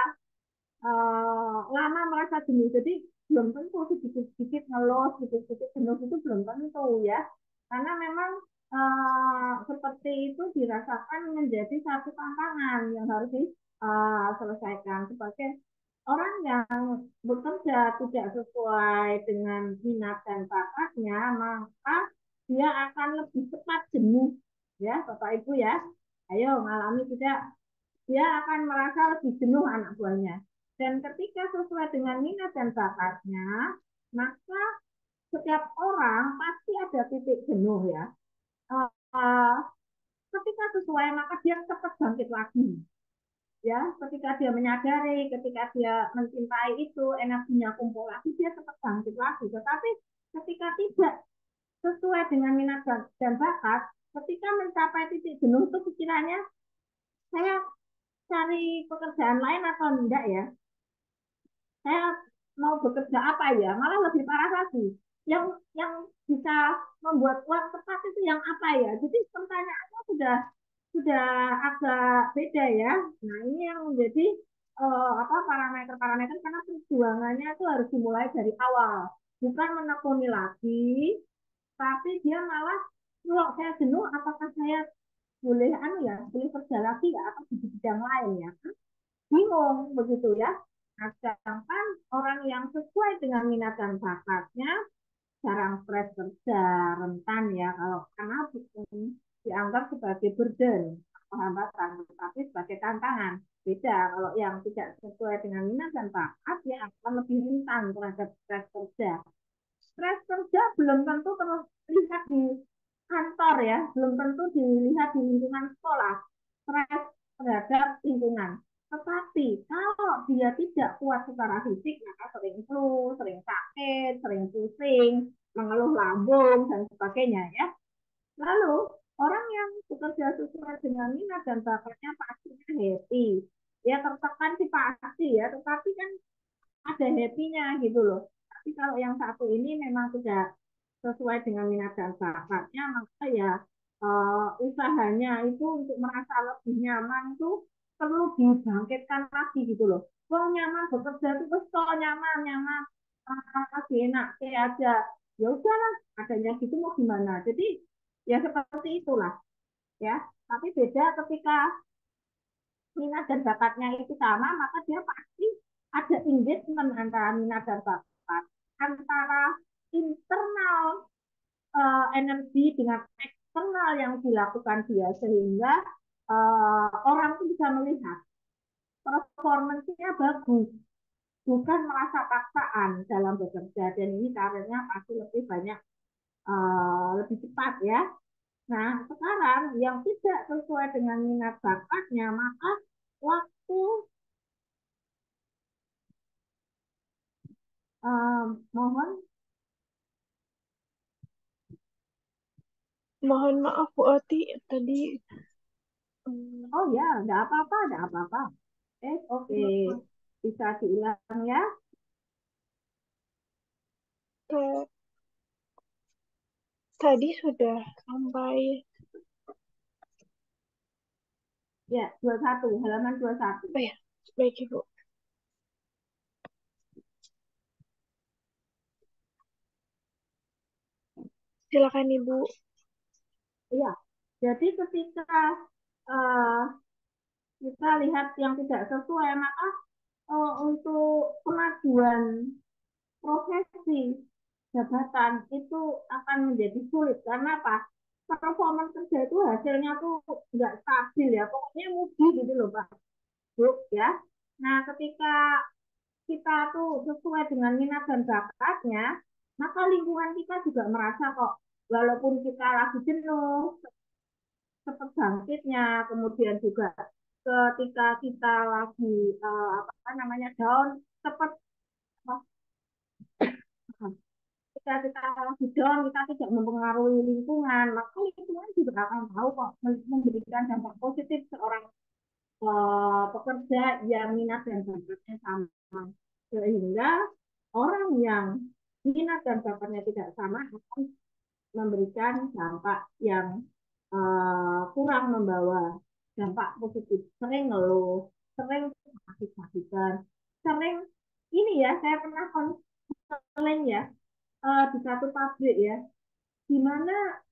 lama merasa jenuh. Jadi belum tentu sedikit-sedikit ngeluh, sedikit-sedikit jenuh itu belum tentu ya. Karena memang seperti itu dirasakan menjadi satu tantangan yang harus diselesaikan sebagai orang yang bekerja tidak sesuai dengan minat dan bakatnya, maka dia akan lebih cepat jenuh ya Bapak Ibu ya. Ayo ngalami tidak, dia akan merasa lebih jenuh anak buahnya. Dan ketika sesuai dengan minat dan bakatnya, maka setiap orang pasti ada titik jenuh ya. Uh, ketika sesuai maka dia cepat bangkit lagi. Ya, ketika dia menyadari, ketika dia mencintai itu, energinya kumpul lagi, dia cepat bangkit lagi. Tetapi ketika tidak sesuai dengan minat dan bakat, ketika mencapai titik jenuh itu pikirannya, saya cari pekerjaan lain atau enggak ya? Saya mau bekerja apa ya, malah lebih parah lagi, yang bisa membuat uang cepat itu yang apa ya, jadi pertanyaannya sudah agak beda ya. Nah ini yang menjadi apa parameter-parameter, karena perjuangannya itu harus dimulai dari awal, bukan menekuni lagi, tapi dia malah kalau saya jenuh apakah saya boleh boleh kerja lagi ya atau di bidang lain ya, bingung begitu ya. Nah, sedangkan orang yang sesuai dengan minat dan bakatnya jarang stres kerja, rentan ya kalau karena bukan dianggap sebagai burden atau hambatan, tetapi sebagai tantangan. Beda kalau yang tidak sesuai dengan minat dan bakat, dia akan lebih rentan terhadap stres kerja. Stres kerja belum tentu terlihat di kantor ya, belum tentu dilihat di lingkungan sekolah. Stres terhadap lingkungan. Tetapi kalau dia tidak kuat secara fisik, maka sering flu, sering sakit, sering pusing, mengeluh lambung, dan sebagainya ya. Lalu, orang yang bekerja sesuai dengan minat dan bakatnya pastinya happy. Ya tertekan sih pasti ya, tetapi kan ada happy-nya gitu loh. Tapi kalau yang satu ini memang tidak sesuai dengan minat dan bakatnya, maka ya usahanya itu untuk merasa lebih nyaman itu perlu dibangkitkan lagi gitu loh. Wong nyaman bekerja itu terus kok nyaman nyaman lagi enak kayak aja. Ya udahlah, adanya gitu mau gimana. Jadi ya seperti itulah ya. Tapi beda ketika minat dan bakatnya itu sama, maka dia pasti ada engagement antara minat dan bakat, antara internal energi dengan eksternal yang dilakukan dia, sehingga orang itu bisa melihat performance-nya bagus, bukan merasa paksaan dalam bekerja, dan ini karirnya pasti lebih banyak, lebih cepat ya. Nah, sekarang yang tidak sesuai dengan minat bakatnya, maka waktu mohon, Mohon maaf Bu Oti, tadi hmm, oh ya, ada apa-apa, ada apa-apa. Oke, bisa diulang ya. ke- tadi sudah sampai, Ya, 21, halaman 21. oh ya, baik Ibu. Silakan Ibu. Iya, jadi ketika uh, kita lihat yang tidak sesuai, maka untuk kemajuan profesi jabatan itu akan menjadi sulit. Karena apa? Performa kerja itu hasilnya tuh nggak stabil ya, pokoknya mudi gitu loh Pak Bu ya. Nah, ketika kita tuh sesuai dengan minat dan bakatnya, maka lingkungan kita juga merasa kok, walaupun kita lagi jenuh, cepat bangkitnya, kemudian juga ketika kita lagi apa namanya down, cepat ketika kita lagi down, kita tidak mempengaruhi lingkungan, maka lingkungan juga akan tahu kok memberikan dampak positif seorang pekerja yang minat dan bakatnya sama, sehingga orang yang minat dan bakatnya tidak sama akan memberikan dampak yang kurang membawa dampak positif. Sering ngeluh, sering sakit-sakitan, sering ini ya, saya pernah konseling ya di satu pabrik ya, di mana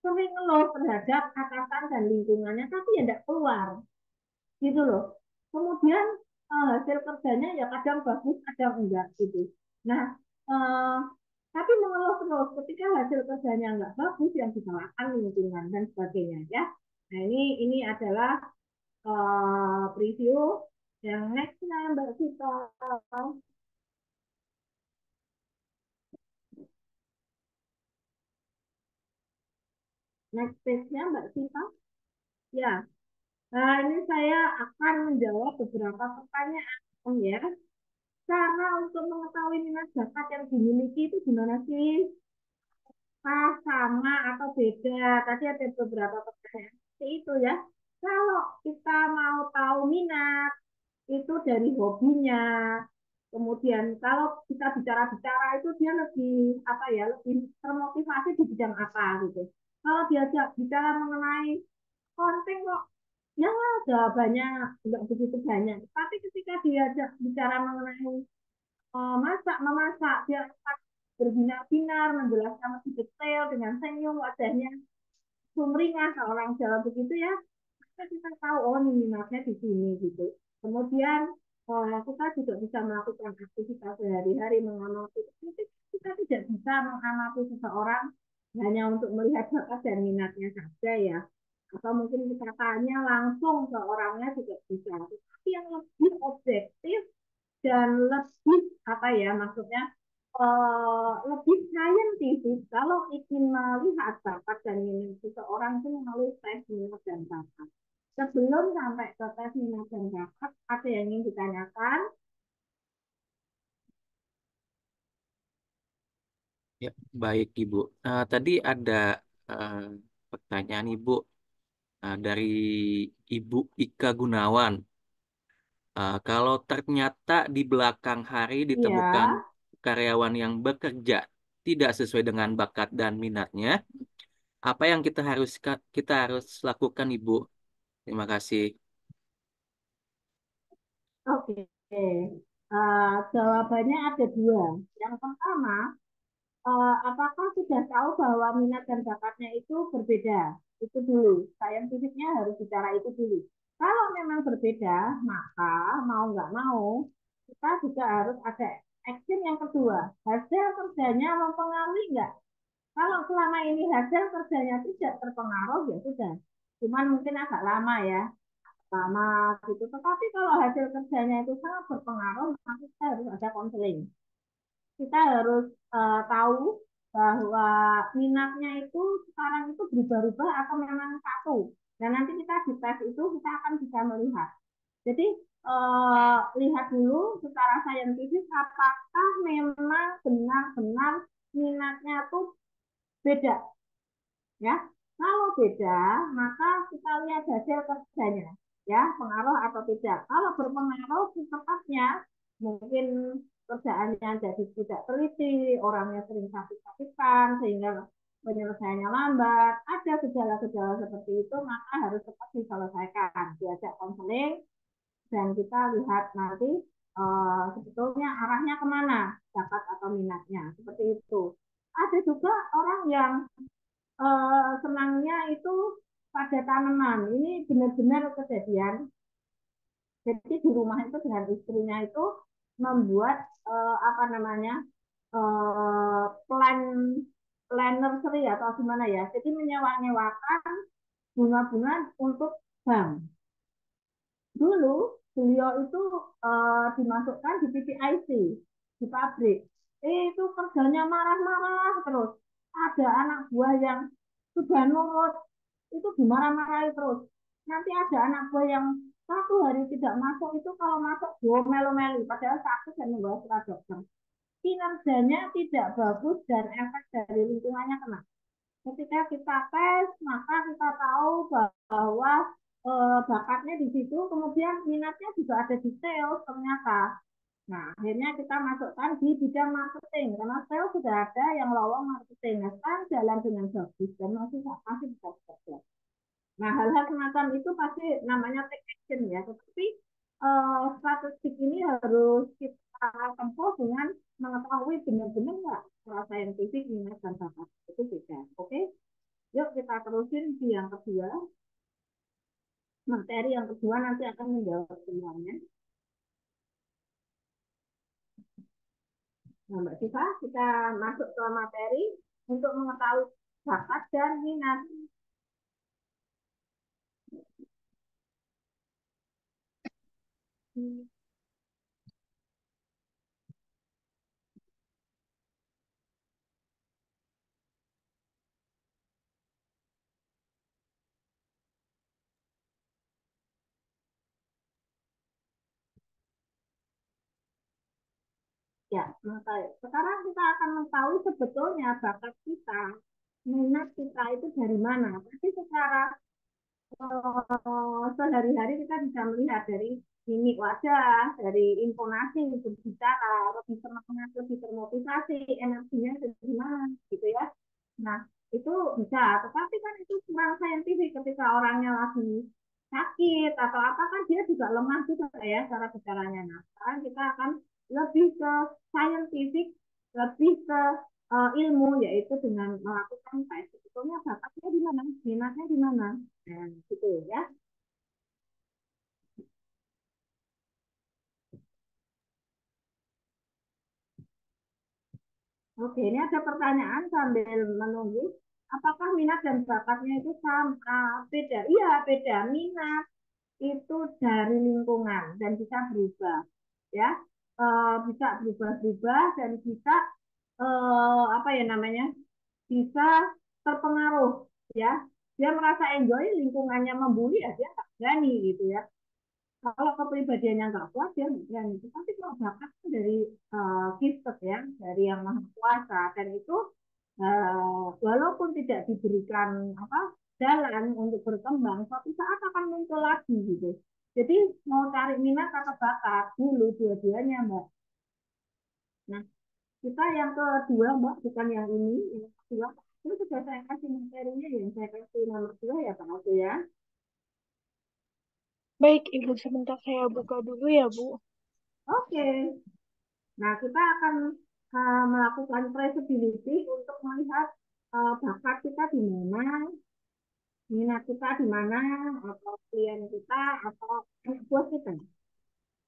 sering ngeluh terhadap atasan dan lingkungannya, tapi ya tidak keluar gitu loh. Kemudian hasil kerjanya ya kadang bagus, kadang enggak gitu. Nah, eh, tapi mengeluh terus ketika hasil kerjanya enggak bagus yang disalahkan lingkungan dan sebagainya ya. Nah, ini adalah preview yang nextnya Mbak Sita. Next page-nya Mbak Sita. Ya, nah, ini saya akan menjawab beberapa pertanyaan ya. Cara untuk mengetahui minat bakat yang dimiliki itu gimana sih? Sama atau beda? Tadi ada beberapa pertanyaan seperti itu ya. Kalau kita mau tahu minat, itu dari hobinya. Kemudian kalau kita bicara-bicara itu dia lebih apa ya, lebih termotivasi di bidang apa gitu. Kalau diajak bicara mengenai konten kok ya ada banyak, tidak begitu banyak. Tapi ketika diajak bicara mengenai masak, memasak, dia berbinar-binar, menjelaskan lebih detail dengan senyum wajahnya sumringah orang Jawa begitu ya, kita tahu oh ini minatnya di sini gitu. Kemudian kita juga bisa melakukan aktivitas sehari-hari mengamati. Kita tidak bisa mengamati seseorang hanya untuk melihat bakat dan minatnya saja ya. Atau mungkin kita tanya langsung ke orangnya juga bisa. Tapi yang lebih objektif dan lebih apa ya maksudnya lebih saintifik kalau ingin melihat bakat dan minat seseorang itu melalui tes minat dan bakat. Sebelum sampai ke tes minat dan bakat, ada yang ingin ditanyakan? Ya, baik Ibu. Tadi ada eh, pertanyaan Ibu dari Ibu Ika Gunawan. Kalau ternyata di belakang hari ditemukan Iya. karyawan yang bekerja tidak sesuai dengan bakat dan minatnya, apa yang kita harus lakukan, Ibu? Terima kasih. Oke. Jawabannya ada dua. Yang pertama, apakah sudah tahu bahwa minat dan bakatnya itu berbeda? Itu dulu. Saintifiknya harus bicara itu dulu. Kalau memang berbeda, maka mau nggak mau, kita juga harus ada action yang kedua. Hasil kerjanya mempengaruhi nggak? Kalau selama ini hasil kerjanya tidak terpengaruh, ya sudah. Cuman mungkin agak lama ya, lama gitu. Tetapi kalau hasil kerjanya itu sangat berpengaruh, maka kita harus ada konseling. Kita harus tahu bahwa minatnya itu sekarang itu berubah-ubah atau memang satu. Dan nanti kita di tes itu kita akan bisa melihat. Jadi lihat dulu secara saintifis apakah memang benar-benar minatnya itu beda ya. Kalau beda, maka kita lihat hasil kerjanya ya, pengaruh atau tidak. Kalau berpengaruh tepatnya mungkin kerjaannya jadi tidak teliti, orangnya sering sakit-sakitan sehingga penyelesaiannya lambat, ada gejala-gejala seperti itu maka harus cepat diselesaikan, diajak konseling dan kita lihat nanti sebetulnya arahnya kemana, bakat atau minatnya, seperti itu. Ada juga orang yang senangnya itu pada tanaman. Ini benar-benar kejadian. Jadi di rumah itu dengan istrinya itu membuat apa namanya plan plan nursery atau gimana ya. Jadi menyewa-nyewakan bunga-bunga untuk bank. Dulu beliau itu dimasukkan di PPIC di pabrik. Itu kerjanya marah-marah terus. Ada anak buah yang sudah nurut itu dimarah-marahi terus. Nanti ada anak buah yang satu hari tidak masuk itu kalau masuk melu-melu padahal sakit dan membawa surat dokter. Kinerjanya tidak bagus dan efek dari lingkungannya kena. Ketika kita tes, maka kita tahu bahwa bakatnya di situ, kemudian minatnya juga ada di sales ternyata. Nah, akhirnya kita masukkan di bidang marketing karena sales sudah ada yang lowong marketing. Nah, sekarang jalan dengan bagus dan masih bisa bekerja. Nah, hal-hal semacam itu pasti namanya take action ya. Tetapi strategik ini harus kita tempuh dengan mengetahui benar-benar nggak secara saintifik minat dan bakat itu beda. Oke, yuk kita terusin di yang kedua. Materi yang kedua nanti akan menjawab semuanya. Nah, Mbak Siva, kita masuk ke materi untuk mengetahui bakat dan minat. Ya, sekarang kita akan mengetahui sebetulnya bakat kita, minat kita itu dari mana. Tapi secara sehari-hari kita bisa melihat dari mimik wajah, dari intonasi berbicara, lebih semangat, lebih termotivasi, energinya dari mana, gitu ya. Nah, itu bisa, tetapi kan itu kurang saintifik ketika orangnya lagi sakit atau apa kan dia juga lemah juga ya cara bicaranya. Nah, sekarang kita akan lebih ke saintifik, lebih ke ilmu yaitu dengan melakukan tes. Sebetulnya bakatnya di mana, minatnya di mana. Nah, gitu ya. Oke, ini ada pertanyaan sambil menunggu. Apakah minat dan bakatnya itu sama? Beda. Iya, beda. Minat itu dari lingkungan dan bisa berubah ya. Bisa berubah-ubah dan bisa apa ya namanya bisa terpengaruh ya, dia merasa enjoy lingkungannya membuli ya dia nggak berani gitu ya. Kalau kepribadiannya nggak kuat dia nggak berani, tapi kalau bakat itu dari gifted ya, dari yang maha kuasa, dan itu walaupun tidak diberikan apa jalan untuk berkembang suatu saat akan muncul lagi gitu. Jadi mau cari minat atau bakat dulu dua-duanya Mbak. Nah, kita yang kedua Mbak, bukan yang ini, yang kedua itu sudah saya kasih materinya, yang saya kasih nomor dua ya Pak Aku ya. Baik, Ibu, sebentar saya buka dulu ya, Bu. Oke, nah kita akan melakukan traceability untuk melihat bakat kita di mana, minat kita di mana, atau klien kita, atau bos kita.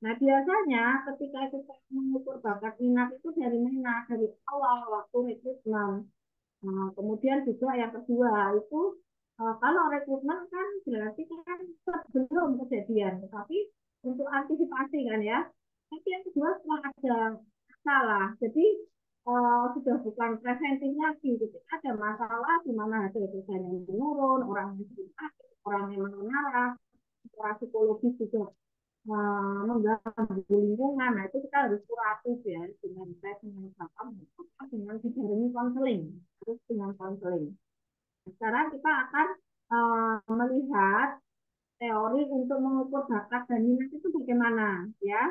Nah, biasanya ketika kita mengukur bakat minat itu dari mana? Dari awal waktu rekrutmen. Nah, kemudian juga yang kedua itu kalau rekrutmen kan berarti kan sebelum kejadian, tetapi untuk antisipasi kan ya. Tapi yang kedua setelah ada masalah, jadi sudah bukan preventif lagi. Ketika ada masalah di mana hasil kerjanya menurun, orang yang sakit, orang yang marah, secara psikologis juga mengganggu lingkungan. Nah, itu kita harus kuratif ya dengan tes dengan apa dengan dibarengi konseling, terus dengan konseling. Sekarang kita akan melihat teori untuk mengukur bakat dan minat itu bagaimana ya.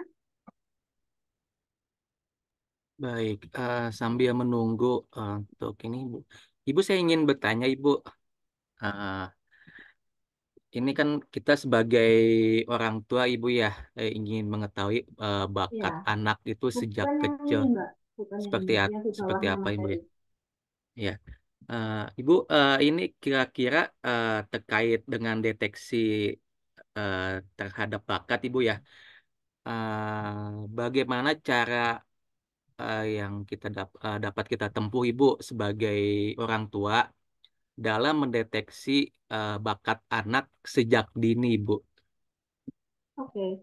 Baik, sambil menunggu untuk ini, Bu. Ibu, saya ingin bertanya, Ibu. Eh, ini kan kita sebagai orang tua, Ibu ya, ingin mengetahui bakat Ya, anak itu sejak bukan yang kecil. ini Mbak, bukan yang Seperti ini, yang di seperti bawahnya apa, Ibu materi. ya? Ya, Ibu, ini kira-kira terkait dengan deteksi eh, terhadap bakat, Ibu ya. Bagaimana cara yang dapat kita tempuh, Ibu, sebagai orang tua dalam mendeteksi bakat anak sejak dini, Ibu? Oke.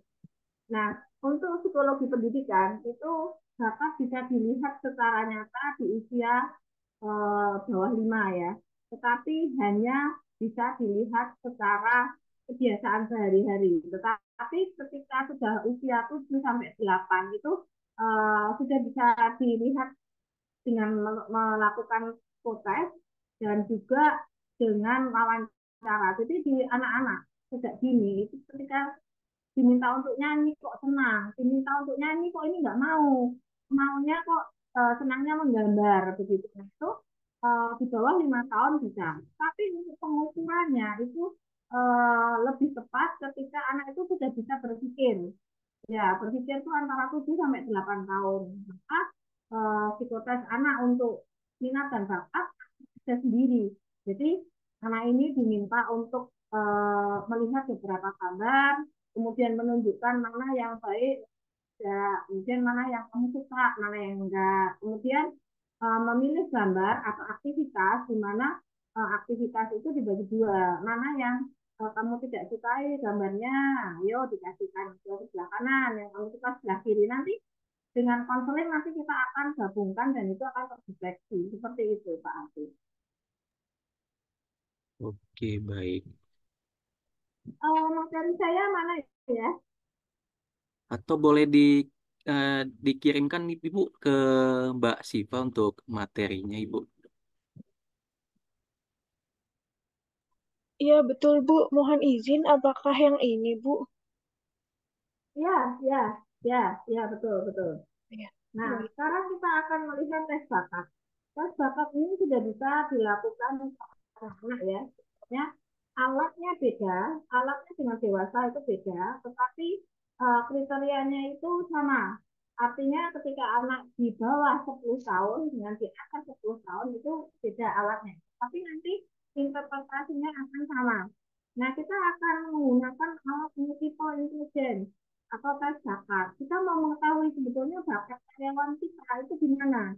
Nah, untuk psikologi pendidikan itu bakat bisa dilihat secara nyata di usia bawah 5 ya. Tetapi hanya bisa dilihat secara kebiasaan sehari-hari. Tetapi ketika sudah usia 7 sampai 8 itu sudah bisa dilihat dengan melakukan tes dan juga dengan wawancara. Jadi di anak-anak sejak dini itu ketika diminta untuk nyanyi kok senang, diminta untuk nyanyi kok ini nggak mau, maunya kok senangnya menggambar begitu. Nah, itu di bawah 5 tahun bisa. Tapi untuk pengukurannya itu lebih tepat ketika anak itu sudah bisa berpikir. Ya, berpikir itu antara 7 sampai 8 tahun. Maka psikotes anak untuk minat dan bakat ada sendiri. Jadi anak ini diminta untuk melihat beberapa gambar, kemudian menunjukkan mana yang baik, ya, kemudian mana yang kamu suka, mana yang enggak. Kemudian memilih gambar atau aktivitas di mana aktivitas itu dibagi dua, mana yang kamu tidak sukai gambarnya, ayo dikasihkan ke sebelah kanan, yang kamu suka sebelah kiri. Nanti dengan konseling nanti kita akan gabungkan dan itu akan terdeteksi seperti itu Pak Arti. Oke, baik. Materi saya mana ya? Atau boleh eh, dikirimkan Ibu ke Mbak Siva untuk materinya Ibu. Iya, betul, Bu. Mohon izin, apakah yang ini, Bu? Ya, ya, ya, ya, betul, betul. Iya, Nah, baik, Bu. sekarang kita akan melihat tes bakat. Tes bakat ini sudah bisa dilakukan anak-anak ya. Ya, alatnya beda, alatnya dengan dewasa itu beda, tetapi kriterianya itu sama. Artinya ketika anak di bawah 10 tahun dengan di atas 10 tahun itu beda alatnya. Tapi nanti interpretasinya akan sama. Nah, kita akan menggunakan alat multiple intelligence atau tes bakat. Kita mau mengetahui sebetulnya bakat karyawan kita itu di mana.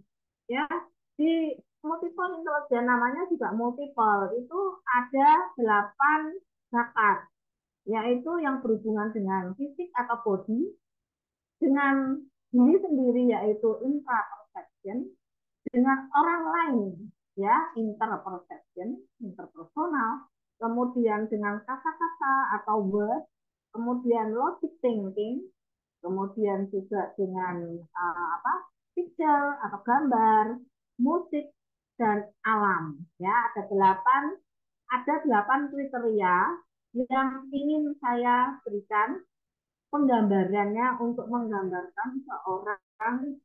Ya, di multiple intelligence namanya juga multiple. Itu ada 8 bakat, yaitu yang berhubungan dengan fisik atau body, dengan diri sendiri yaitu intraperception, dengan orang lain ya interperception, interpersonal, kemudian dengan kata-kata atau word, kemudian logic thinking, kemudian juga dengan picture atau gambar, musik dan alam. Ya, ada delapan kriteria yang ingin saya berikan penggambarannya untuk menggambarkan seorang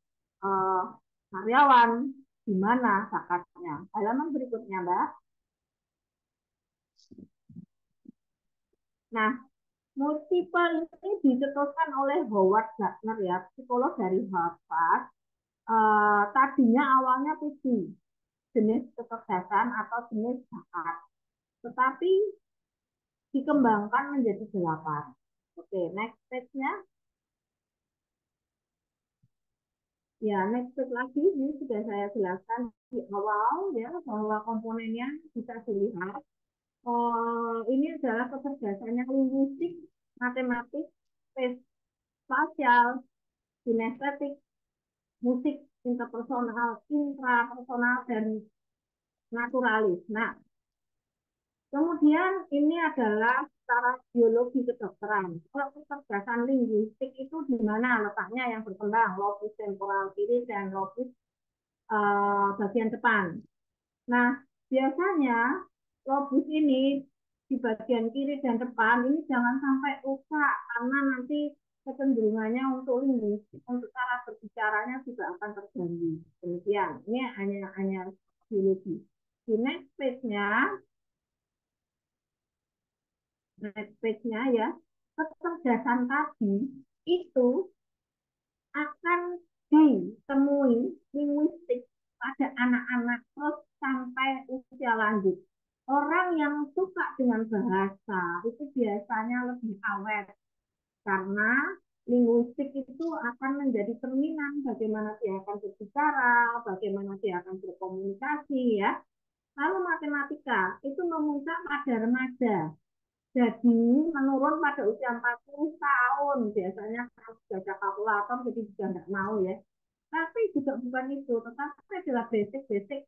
uh, karyawan di mana bakatnya. Halaman berikutnya, Mbak. Nah, multiple ini dicetuskan oleh Howard Gardner ya, psikolog dari Harvard. Tadinya awalnya 7 jenis kecerdasan atau jenis bakat, tetapi dikembangkan menjadi 8. Oke, next page-nya. Ya, next page lagi ini sudah saya jelaskan di awal ya bahwa komponennya bisa dilihat. Ini adalah kecerdasannya linguistik, matematik, spasial, kinestetik, musik, intrapersonal, dan naturalis. Nah, kemudian ini adalah secara biologi kedokteran. Kalau kecerdasan linguistik itu di mana letaknya yang berkembang, lobus temporal kiri dan lobus bagian depan. Nah, biasanya lobus ini di bagian kiri dan depan ini jangan sampai rusak karena nanti kecenderungannya untuk linguistik, untuk cara berbicaranya juga akan terganggu. Demikian. Ini hanya biologi. Di next page-nya ya, kecerdasan tadi itu akan ditemui linguistik pada anak-anak terus sampai usia lanjut. Orang yang suka dengan bahasa itu biasanya lebih awet karena linguistik itu akan menjadi cerminan bagaimana dia akan berbicara, bagaimana dia akan berkomunikasi ya. Lalu matematika itu memuncak pada remaja. Jadi menurun pada usia 40 tahun biasanya kalau sudah ada kalkulator jadi sudah nggak mau ya. Tapi juga bukan itu, tetapi adalah basic-basic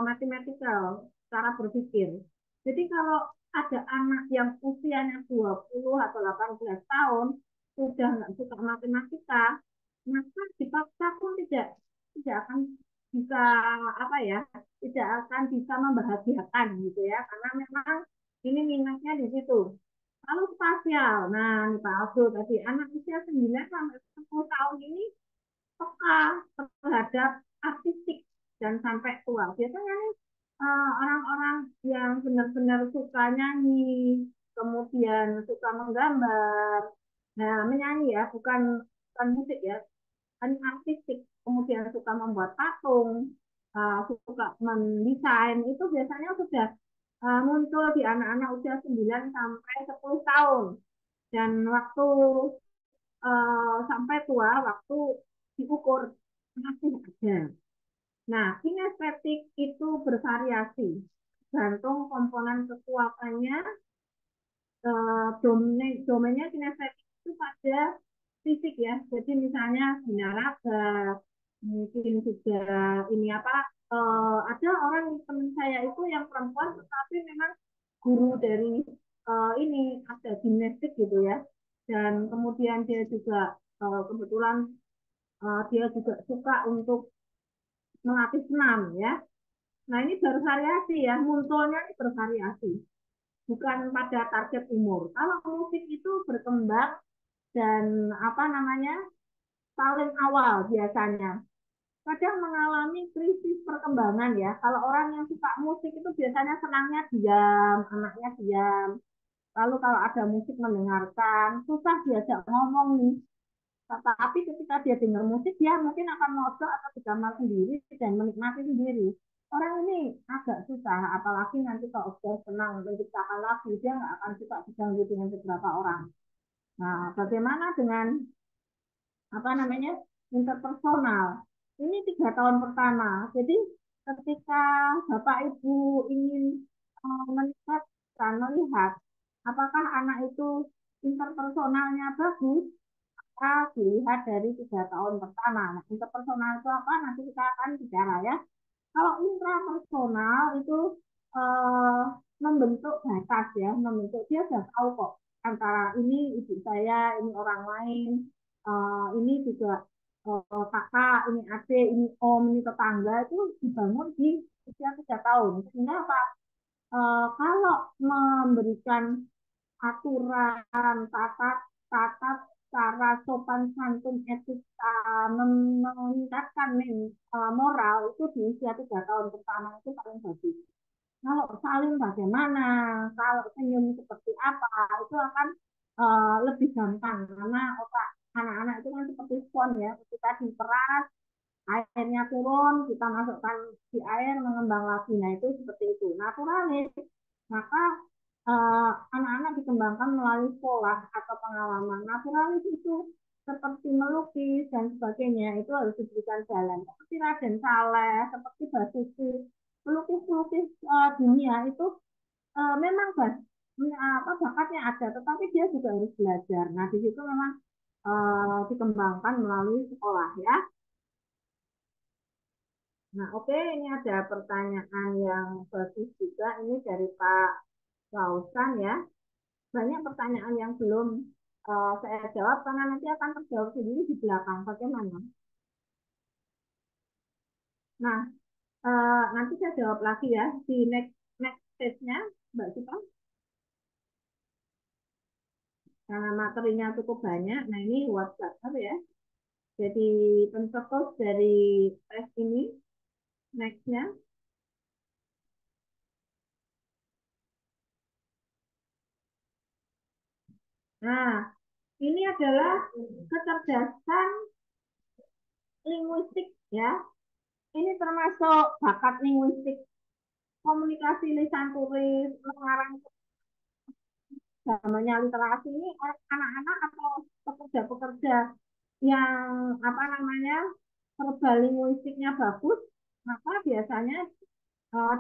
matematikal, cara berpikir. Jadi kalau ada anak yang usianya 20 atau 18 tahun sudah nggak suka matematika, maka dipaksa pun tidak tidak akan bisa apa ya, tidak akan bisa membahagiakan gitu ya, karena memang ini minatnya di situ. Lalu spasial. Nah, nih Pak Aldo tadi anak usia 9 sampai 10 tahun ini peka terhadap artistik dan sampai tua. Biasanya nih orang-orang yang benar-benar suka nyanyi, kemudian suka menggambar, nah menyanyi ya, bukan musik ya, kan artistik, kemudian suka membuat patung, suka mendesain, itu biasanya sudah muncul di anak-anak usia 9 sampai 10 tahun. Dan waktu sampai tua, waktu diukur masih ada. Nah, kinestetik itu bervariasi, gantung komponen kekuatannya. Domainnya kinestetik itu pada fisik ya. Jadi misalnya binaraga, mungkin juga ini apa? Ada orang teman saya itu yang perempuan, tetapi memang guru dari ini ada gimnastik gitu ya. Dan kemudian dia juga kebetulan dia juga suka untuk melatih senam ya. Nah ini bervariasi ya, munculnya ini bervariasi, bukan pada target umur. Kalau musik itu berkembang dan apa namanya paling awal biasanya, kadang mengalami krisis perkembangan ya. Kalau orang yang suka musik itu biasanya senangnya diam, anaknya diam. Lalu kalau ada musik mendengarkan, susah diajak ngomong nih. Tapi ketika dia dengar musik, dia mungkin akan mojok atau di kamar sendiri dan menikmati sendiri. Orang ini agak susah, apalagi nanti kalau sudah senang menciptakan lagu, dia nggak akan suka diganggu dengan beberapa orang. Nah, bagaimana dengan apa namanya interpersonal? Ini 3 tahun pertama. Jadi ketika Bapak Ibu ingin meningkatkan, melihat apakah anak itu interpersonalnya bagus, dilihat dari 3 tahun pertama. Nah, interpersonal itu apa? Nanti kita akan bicara ya. Kalau intrapersonal itu eh, membentuk batas ya, membentuk dia sudah tahu kok antara ini ibu saya, ini orang lain, ini juga kakak, ini adik, ini om, ini tetangga itu dibangun di usia 3 tahun. Sehingga apa? Kalau memberikan aturan tata tata cara sopan santun etika meningkatkan moral itu di usia 3 tahun pertama itu paling bagus. Kalau saling bagaimana, kalau senyum seperti apa, itu akan lebih gampang karena otak anak-anak itu kan seperti spons ya, ketika diperas airnya turun, kita masukkan di air mengembang lagi. Nah itu seperti itu. Naturalis, maka anak-anak dikembangkan melalui sekolah atau pengalaman. Naturalis itu seperti melukis dan sebagainya itu harus diberikan jalan. Seperti Raden Saleh, seperti Basuki, pelukis-pelukis dunia itu memang apa bakatnya ada, tetapi dia juga harus belajar. Nah di situ memang dikembangkan melalui sekolah ya. Nah, oke, ini ada pertanyaan yang bagus juga. Ini dari Pak Lausan ya. Banyak pertanyaan yang belum saya jawab karena nanti akan terjawab sendiri di belakang. Bagaimana? Nah, nanti saya jawab lagi ya di next next stage-nya, Mbak Sipa. Karena materinya cukup banyak. Nah, ini WhatsApp apa ya? Jadi pencetus dari tes ini next-nya. Nah, ini adalah kecerdasan linguistik ya. Ini termasuk bakat linguistik, komunikasi lisan tulis, mengarang zamannya literasi ini anak-anak atau pekerja-pekerja yang apa namanya verbal linguistiknya bagus, maka biasanya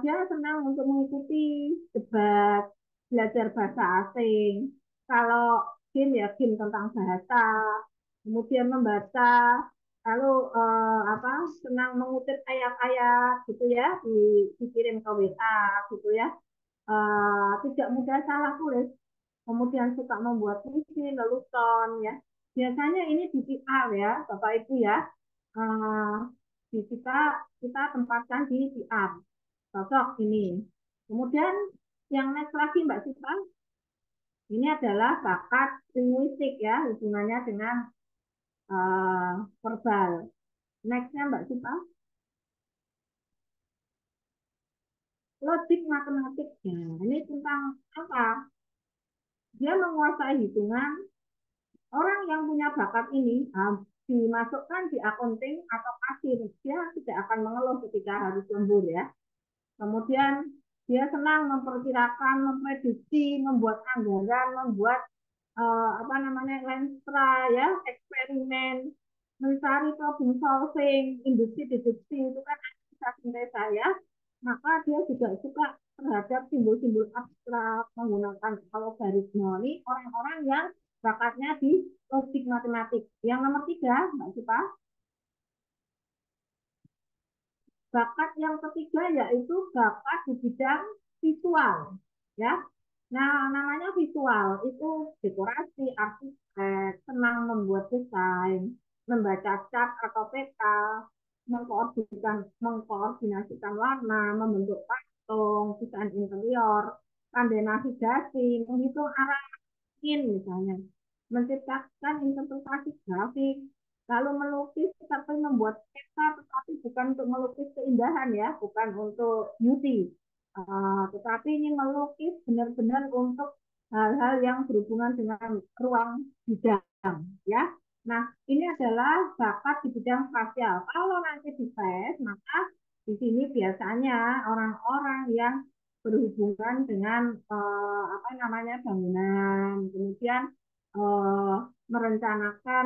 dia senang untuk mengikuti debat, belajar bahasa asing. Kalau game ya game tentang bahasa, kemudian membaca, lalu apa senang mengutip ayat-ayat gitu ya, dikirim ke WA gitu ya. Tidak mudah salah tulis, kemudian suka membuat puisi, lelucon ya. Biasanya ini di PR ya, Bapak Ibu ya. Uh, di kita tempatkan di PR. Cocok ini. Kemudian yang next lagi Mbak Sita. Ini adalah bakat linguistik ya, hubungannya dengan verbal. Nextnya Mbak Sipa, logik matematik. Nah, ini tentang apa? Dia menguasai hitungan. Orang yang punya bakat ini dimasukkan di accounting atau kasir, dia tidak akan mengeluh ketika harus lembur ya. Kemudian dia senang memperkirakan, memprediksi, membuat anggaran, membuat apa namanya lenstra ya, eksperimen, mencari problem solving, induksi deduksi itu kan bisa sintesa ya. Maka dia juga suka terhadap simbol-simbol abstrak menggunakan algoritma ini orang-orang yang bakatnya di logik matematik. Yang nomor tiga, Mbak Sipa, bakat yang ketiga yaitu bakat di bidang visual ya. Nah, namanya visual itu dekorasi, arsitek, senang membuat desain, membaca cat atau peta, mengkoordinasikan warna, membentuk patung, desain interior, pandai navigasi, menghitung arah angin misalnya, menciptakan interpretasi grafik, lalu melukis seperti membuat peta, tetapi bukan untuk melukis keindahan ya, bukan untuk beauty. Tetapi ini melukis benar-benar untuk hal-hal yang berhubungan dengan ruang bidang ya. Nah, ini adalah bakat di bidang spasial. Kalau nanti di tes, maka di sini biasanya orang-orang yang berhubungan dengan apa namanya bangunan, kemudian eh, merencanakan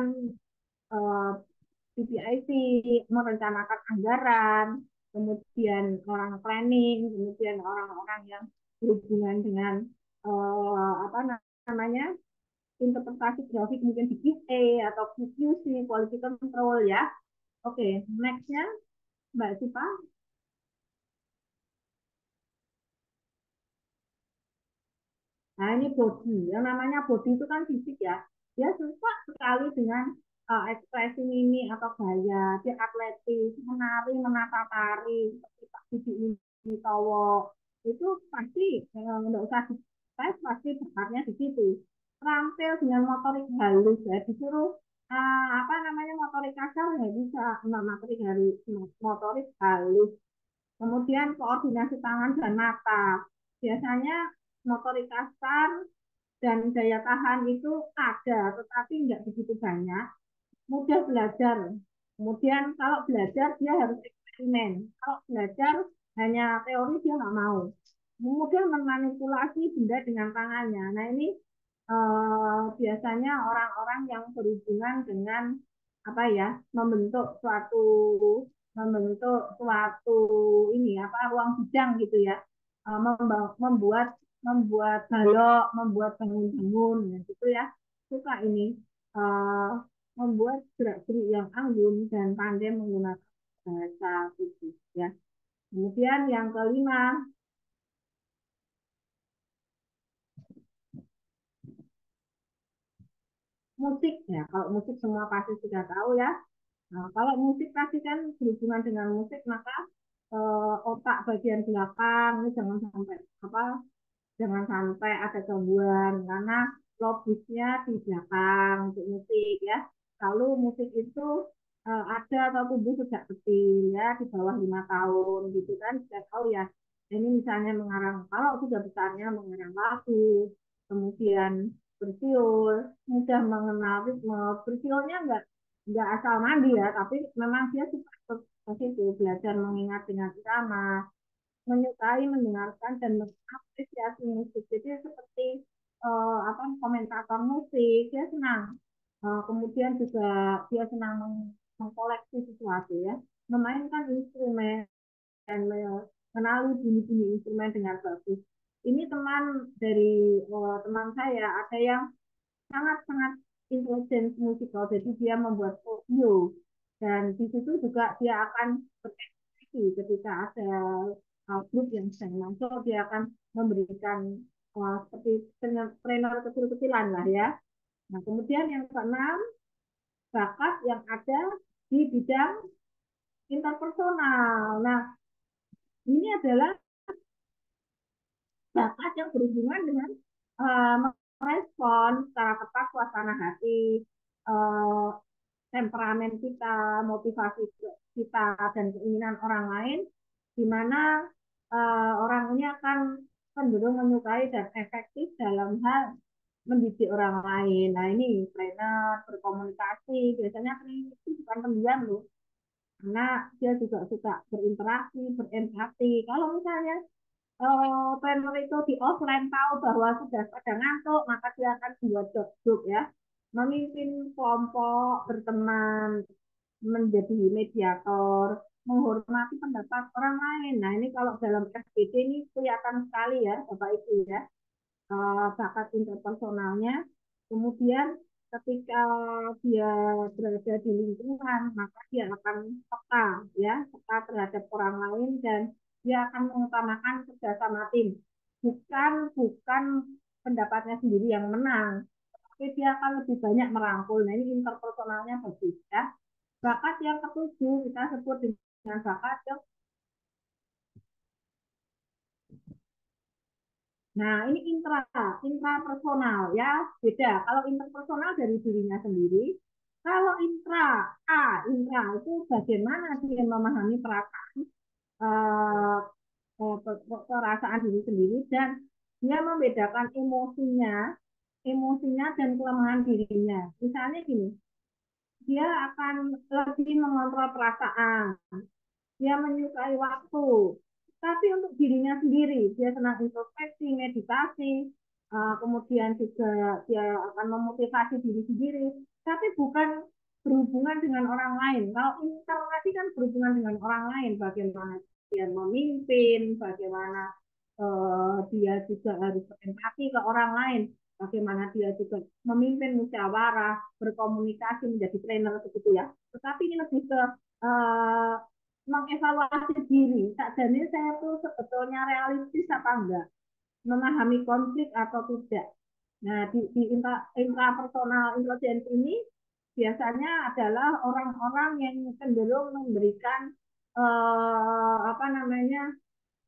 eh, PPIC, merencanakan anggaran, kemudian orang planning, kemudian orang-orang yang berhubungan dengan apa namanya interpretasi grafik mungkin di QA atau QC, quality control ya. Oke, nextnya Mbak Sipa. Nah, ini body. Yang namanya body itu kan fisik ya. Dia suka sekali dengan ekspresi mimi atau gaya. Dia atletis, menari, menata tari, seperti Pak Budi ini Towo. Itu pasti nggak usah dites, pasti bakatnya di situ. Terampil dengan motorik halus ya. Disuruh apa namanya motorik kasar nggak bisa. Motorik halus, motorik halus. Kemudian koordinasi tangan dan mata. Biasanya motorik kasar dan daya tahan itu ada, tetapi nggak begitu banyak. Mudah belajar. Kemudian kalau belajar dia harus eksperimen. Kalau belajar hanya teori dia nggak mau. Mudah memanipulasi benda dengan tangannya. Nah ini biasanya orang-orang yang berhubungan dengan apa ya membentuk suatu ini apa ruang bidang gitu ya. Membuat membuat balok, membuat bangun-bangun gitu ya. Suka ini uh, membuat gerak-gerik yang anggun dan pandai menggunakan bahasa fisik ya. Kemudian yang kelima, musik ya. Kalau musik semua pasti sudah tahu ya. Nah, kalau musik pasti kan berhubungan dengan musik maka otak bagian belakang ini jangan sampai ada gangguan karena lobusnya di belakang untuk musik ya. Lalu musik itu ada atau tumbuh sejak kecil ya di bawah 5 tahun gitu kan sudah tahu ya. Ini misalnya mengarang kalau sudah besarnya mengarang lagu, kemudian bersiul, mudah mengenal ritme. Bersiulnya nggak asal mandi ya, tapi memang dia suka ke situ belajar mengingat dengan irama, menyukai mendengarkan dan mengapresiasi musik. Jadi seperti apa komentator musik, dia senang. Kemudian juga dia senang mengkoleksi sesuatu ya, memainkan instrumen dan mengenali bunyi-bunyi instrumen dengan bagus. Ini teman saya ada yang sangat-sangat intelijen musikal, jadi dia membuat audio dan di situ juga dia akan berekspresi ketika ada grup yang sedang masuk, dia akan memberikan seperti trainer kecil-kecilan lah ya. Nah, kemudian yang keenam, bakat yang ada di bidang interpersonal. Nah, ini adalah bakat yang berhubungan dengan uh, merespon secara tepat suasana hati, eh, temperamen kita, motivasi kita, dan keinginan orang lain, di mana orang ini akan cenderung menyukai dan efektif dalam hal mendidik orang lain. Nah, ini trainer berkomunikasi, biasanya trainer itu bukan pendiam loh, karena dia juga suka berinteraksi, berempati. Kalau misalnya trainer itu di offline tahu bahwa sudah pada ngantuk, maka dia akan buat job ya, memimpin kelompok, berteman, menjadi mediator, menghormati pendapat orang lain. Nah, ini kalau dalam SBD ini kelihatan sekali ya, Bapak Ibu ya, bakat interpersonalnya. Kemudian ketika dia berada di lingkungan, maka dia akan peka ya, peka terhadap orang lain, dan dia akan mengutamakan kerjasama tim. Bukan bukan pendapatnya sendiri yang menang, tapi dia akan lebih banyak merangkul. Nah, ini interpersonalnya bagus ya. Bakat yang ketujuh kita sebut dengan bakat yang, nah ini intrapersonal ya, beda. Kalau interpersonal dari dirinya sendiri, kalau intra itu bagaimana dia memahami perasaan, eh, perasaan diri sendiri, dan dia membedakan emosinya dan kelemahan dirinya. Misalnya gini, dia akan lebih mengontrol perasaan, dia menyukai waktu. Tapi untuk dirinya sendiri, dia senang introspeksi, meditasi, kemudian juga dia akan memotivasi diri sendiri, tapi bukan berhubungan dengan orang lain. Kalau interaksi kan berhubungan dengan orang lain, bagaimana dia memimpin, bagaimana dia juga harus berempati ke orang lain, bagaimana dia juga memimpin musyawarah, berkomunikasi, menjadi trainer begitu ya. Tetapi ini lebih ke uh, mengevaluasi diri. Sakjane saya tuh sebetulnya realistis apa enggak, memahami konflik atau tidak. Nah, di intrapersonal intelligence ini biasanya adalah orang-orang yang cenderung memberikan apa namanya,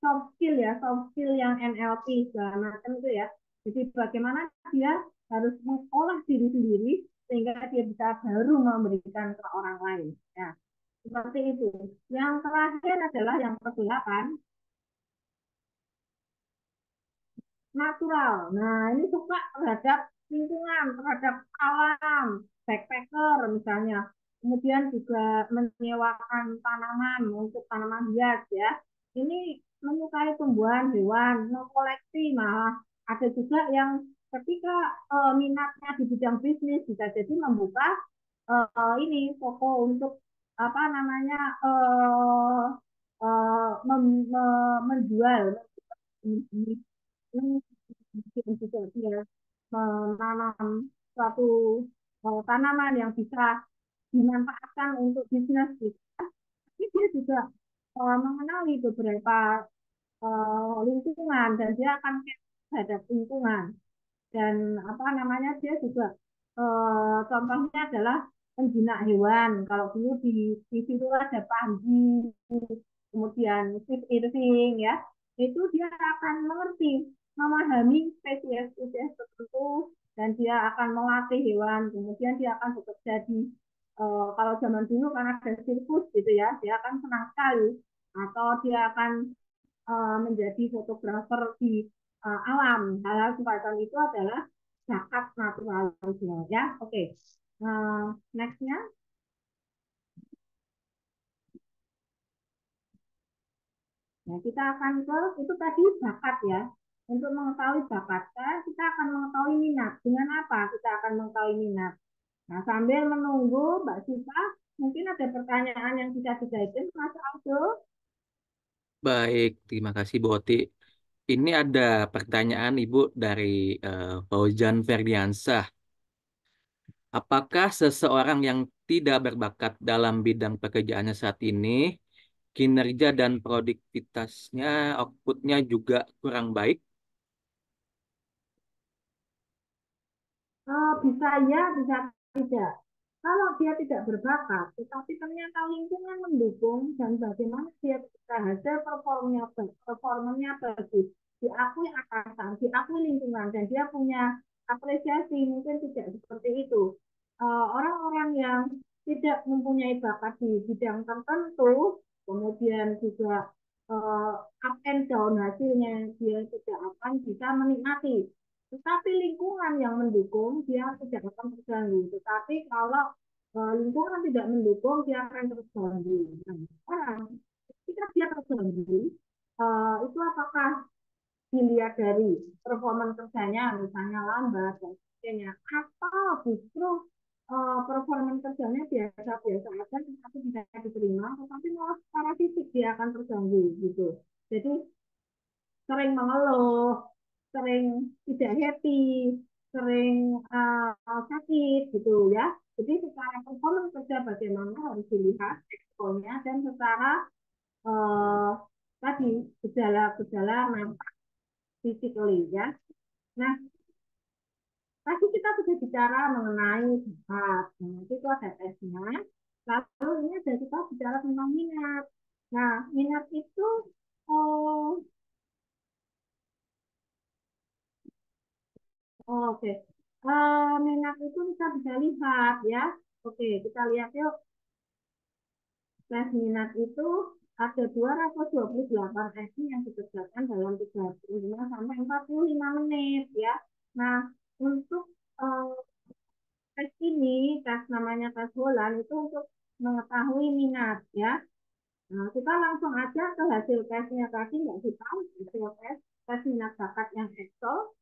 soft skill ya, soft skill yang NLP segala macam itu ya. Jadi bagaimana dia harus mengolah diri sendiri sehingga dia bisa baru memberikan ke orang lain. Ya, seperti itu. Yang terakhir adalah yang ke-8, natural. Nah, ini suka terhadap lingkungan, terhadap alam, backpacker misalnya. Kemudian juga menyewakan tanaman untuk tanaman hias ya. Ini menyukai tumbuhan, hewan, mengkoleksi, malah ada juga yang ketika minatnya di bidang bisnis bisa jadi membuka ini toko untuk apa namanya, menjual juga dia menanam suatu tanaman yang bisa dimanfaatkan untuk bisnis. Tapi dia juga mengenali beberapa lingkungan, dan dia akan terhadap lingkungan, dan apa namanya, dia juga contohnya adalah penjinak hewan. Kalau dulu di situ ada Panji, kemudian Steve Irving ya, itu dia akan mengerti, memahami spesies-spesies tertentu, dan dia akan melatih hewan. Kemudian dia akan bekerja di kalau zaman dulu kan ada sirkus gitu ya, dia akan senang sekali, atau dia akan menjadi fotografer di alam. Hal-hal semacam itu adalah zakat naturalisme ya. Oke. Okay. Nextnya, nah kita akan ke itu tadi bakat ya. Untuk mengetahui bakat, kita akan mengetahui minat. Dengan apa kita akan mengetahui minat? Nah, sambil menunggu Mbak Siva, mungkin ada pertanyaan yang bisa dijawab Mas Aldo. Baik, terima kasih Bu Oti. Ini ada pertanyaan Ibu dari Fauzan Ferdiansah. Apakah seseorang yang tidak berbakat dalam bidang pekerjaannya saat ini, kinerja dan produktivitasnya, outputnya juga kurang baik? Bisa ya, bisa tidak. Kalau dia tidak berbakat, tetapi ternyata lingkungan mendukung, dan bagaimana dia bisa hasil performanya bagus, diakui atasan, diakui lingkungan, dan dia punya apresiasi, mungkin tidak seperti itu. Orang-orang yang tidak mempunyai bakat di bidang tertentu, kemudian juga uh, up and down hasilnya, dia tidak akan bisa menikmati. Tetapi lingkungan yang mendukung, dia tidak akan terganggu. Tetapi kalau lingkungan tidak mendukung, dia akan terganggu. Nah, sekarang ketika dia terganggu, itu apakah dilihat dari performa kerjanya, misalnya lambat dan sebagainya, atau justru performa kerjanya biasa-biasa aja, tapi bisa diterima, tetapi malah secara fisik dia akan terganggu gitu. Jadi sering mengeluh, sering tidak happy, sering sakit gitu ya. Jadi secara performa kerja bagaimana harus dilihat eksponnya dan secara uh, tadi gejala-gejala nampak physically ya. Nah, tadi kita sudah bicara mengenai bakat. Nah, itu ada tesnya. Lalu ini ada kita bicara tentang minat. Nah, minat itu oh, oke. Okay. Minat itu kita bisa lihat ya. Oke, kita lihat yuk. Tes minat itu ada 228 sesi yang dikerjakan dalam 35 sampai 45 menit ya. Nah, untuk tes ini, tes namanya tes Holland itu untuk mengetahui minat ya. Nah, kita langsung aja ke hasil tesnya tadi, nggak sih tahu hasil tes minat bakat yang Excel.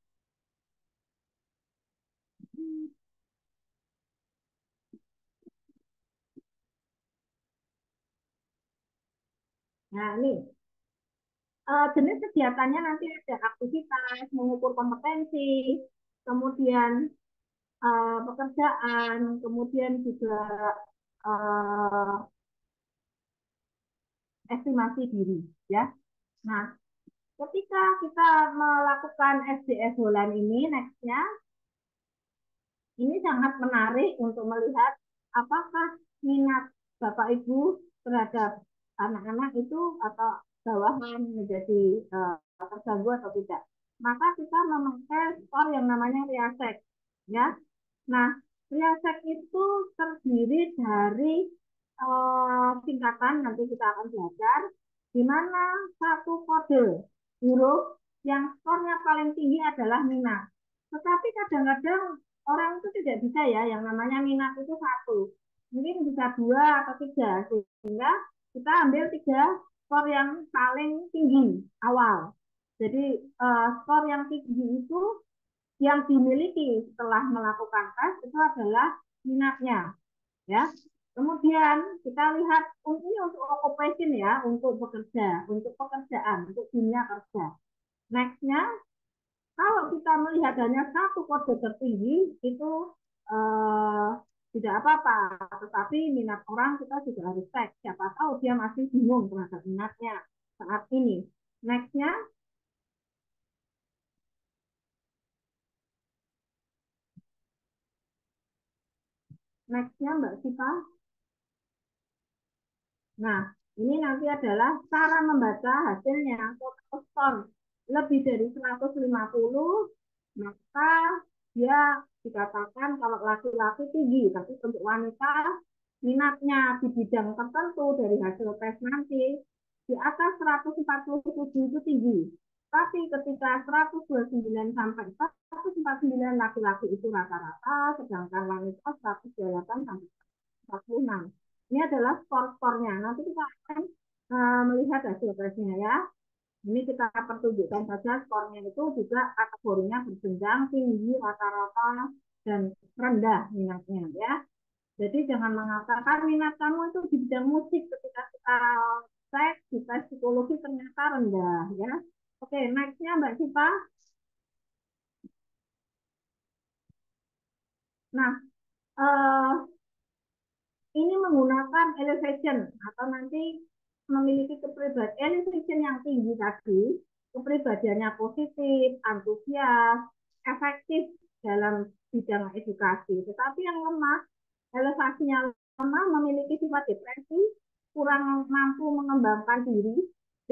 Nah, ini jenis kegiatannya nanti ada aktivitas, mengukur kompetensi, kemudian pekerjaan, kemudian juga uh, estimasi diri ya. Nah, ketika kita melakukan SDS Holland ini, nextnya ini sangat menarik untuk melihat apakah minat Bapak Ibu terhadap anak-anak itu atau bawahan menjadi terganggu atau tidak. Maka kita memakai skor yang namanya RIASEC. Ya. Nah, RIASEC itu terdiri dari tingkatan, nanti kita akan belajar, di mana satu kode huruf yang skornya paling tinggi adalah minat. Tetapi kadang-kadang orang itu tidak bisa ya, yang namanya minat itu satu. Mungkin bisa dua atau tiga, sehingga kita ambil tiga skor yang paling tinggi awal. Jadi skor yang tinggi itu yang dimiliki setelah melakukan tes itu adalah minatnya, ya. Kemudian kita lihat ini untuk occupation ya, untuk bekerja, untuk pekerjaan, untuk dunia kerja. Nextnya, kalau kita melihat hanya satu kode tertinggi itu eh, tidak apa-apa, tetapi minat orang kita juga harus cek. Siapa tahu dia masih bingung terhadap minatnya saat ini. Nextnya, nextnya Mbak Sipa. Nah, ini nanti adalah cara membaca hasilnya. Total score lebih dari 150, maka dia dikatakan kalau laki-laki tinggi, tapi untuk wanita minatnya di bidang tertentu dari hasil tes nanti di atas 147 itu tinggi. Tapi ketika 129 sampai 149 laki-laki itu rata-rata, sedangkan wanita 128 sampai 46. Ini adalah skor-skornya. Nanti kita akan melihat hasil tesnya ya. Ini kita pertunjukkan saja skornya itu juga kategorinya berjenjang, tinggi, rata-rata, dan rendah minatnya ya. Jadi jangan mengatakan minat kamu itu di bidang musik ketika kita cek di tes psikologi ternyata rendah ya. Oke, nextnya Mbak Sipa. Nah, eh, ini menggunakan elevation atau nanti memiliki kepribadian elevation yang tinggi tadi, kepribadiannya positif, antusias, efektif dalam bidang edukasi. Tetapi yang lemah, elevasinya lemah, memiliki sifat depresi, kurang mampu mengembangkan diri,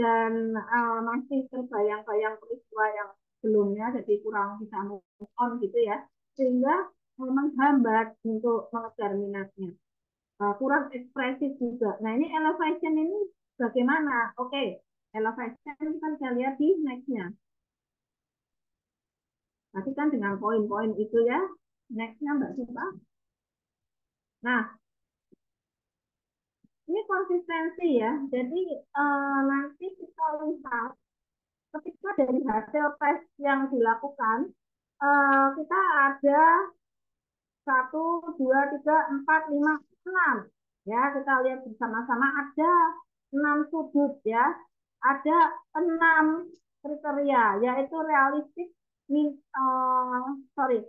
dan masih terbayang-bayang peristiwa yang sebelumnya, jadi kurang bisa move on gitu ya, sehingga menghambat untuk mengejar minatnya. Kurang ekspresif juga. Nah, ini elevation ini bagaimana? Oke, elevation kan kita lihat di next-nya. Tadi kan dengan poin-poin itu ya, next-nya Mbak Sipa. Nah, ini konsistensi ya. Jadi nanti kita lihat ketika dari hasil tes yang dilakukan, kita ada 1, 2, 3, 4, 5, 6. Ya, kita lihat bersama-sama ada 6 sudut ya. Ada 6 kriteria, yaitu realistik, sorry,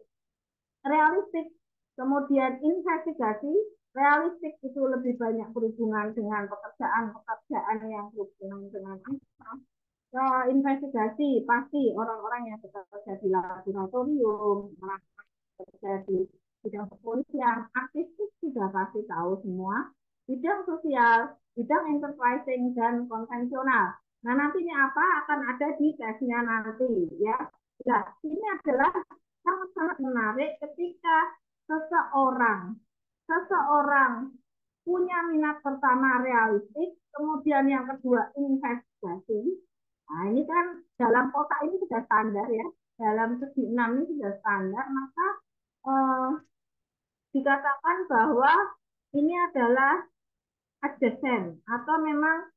realistik, kemudian investigasi. Realistik itu lebih banyak berhubungan dengan pekerjaan-pekerjaan yang berhubungan dengan investigasi, pasti orang-orang yang bekerja di laboratorium, bekerja di bidang kepolisian, aktivis sudah pasti tahu semua, bidang sosial, bidang enterprising, dan konvensional. Nah, nantinya apa akan ada di tesnya nanti ya. Nah, ini adalah sangat-sangat menarik ketika seseorang seseorang punya minat pertama realistik, kemudian yang kedua investigasi. Nah, ini kan dalam kotak ini sudah standar ya, dalam segi 6 ini sudah standar, maka eh, dikatakan bahwa ini adalah adjacent atau memang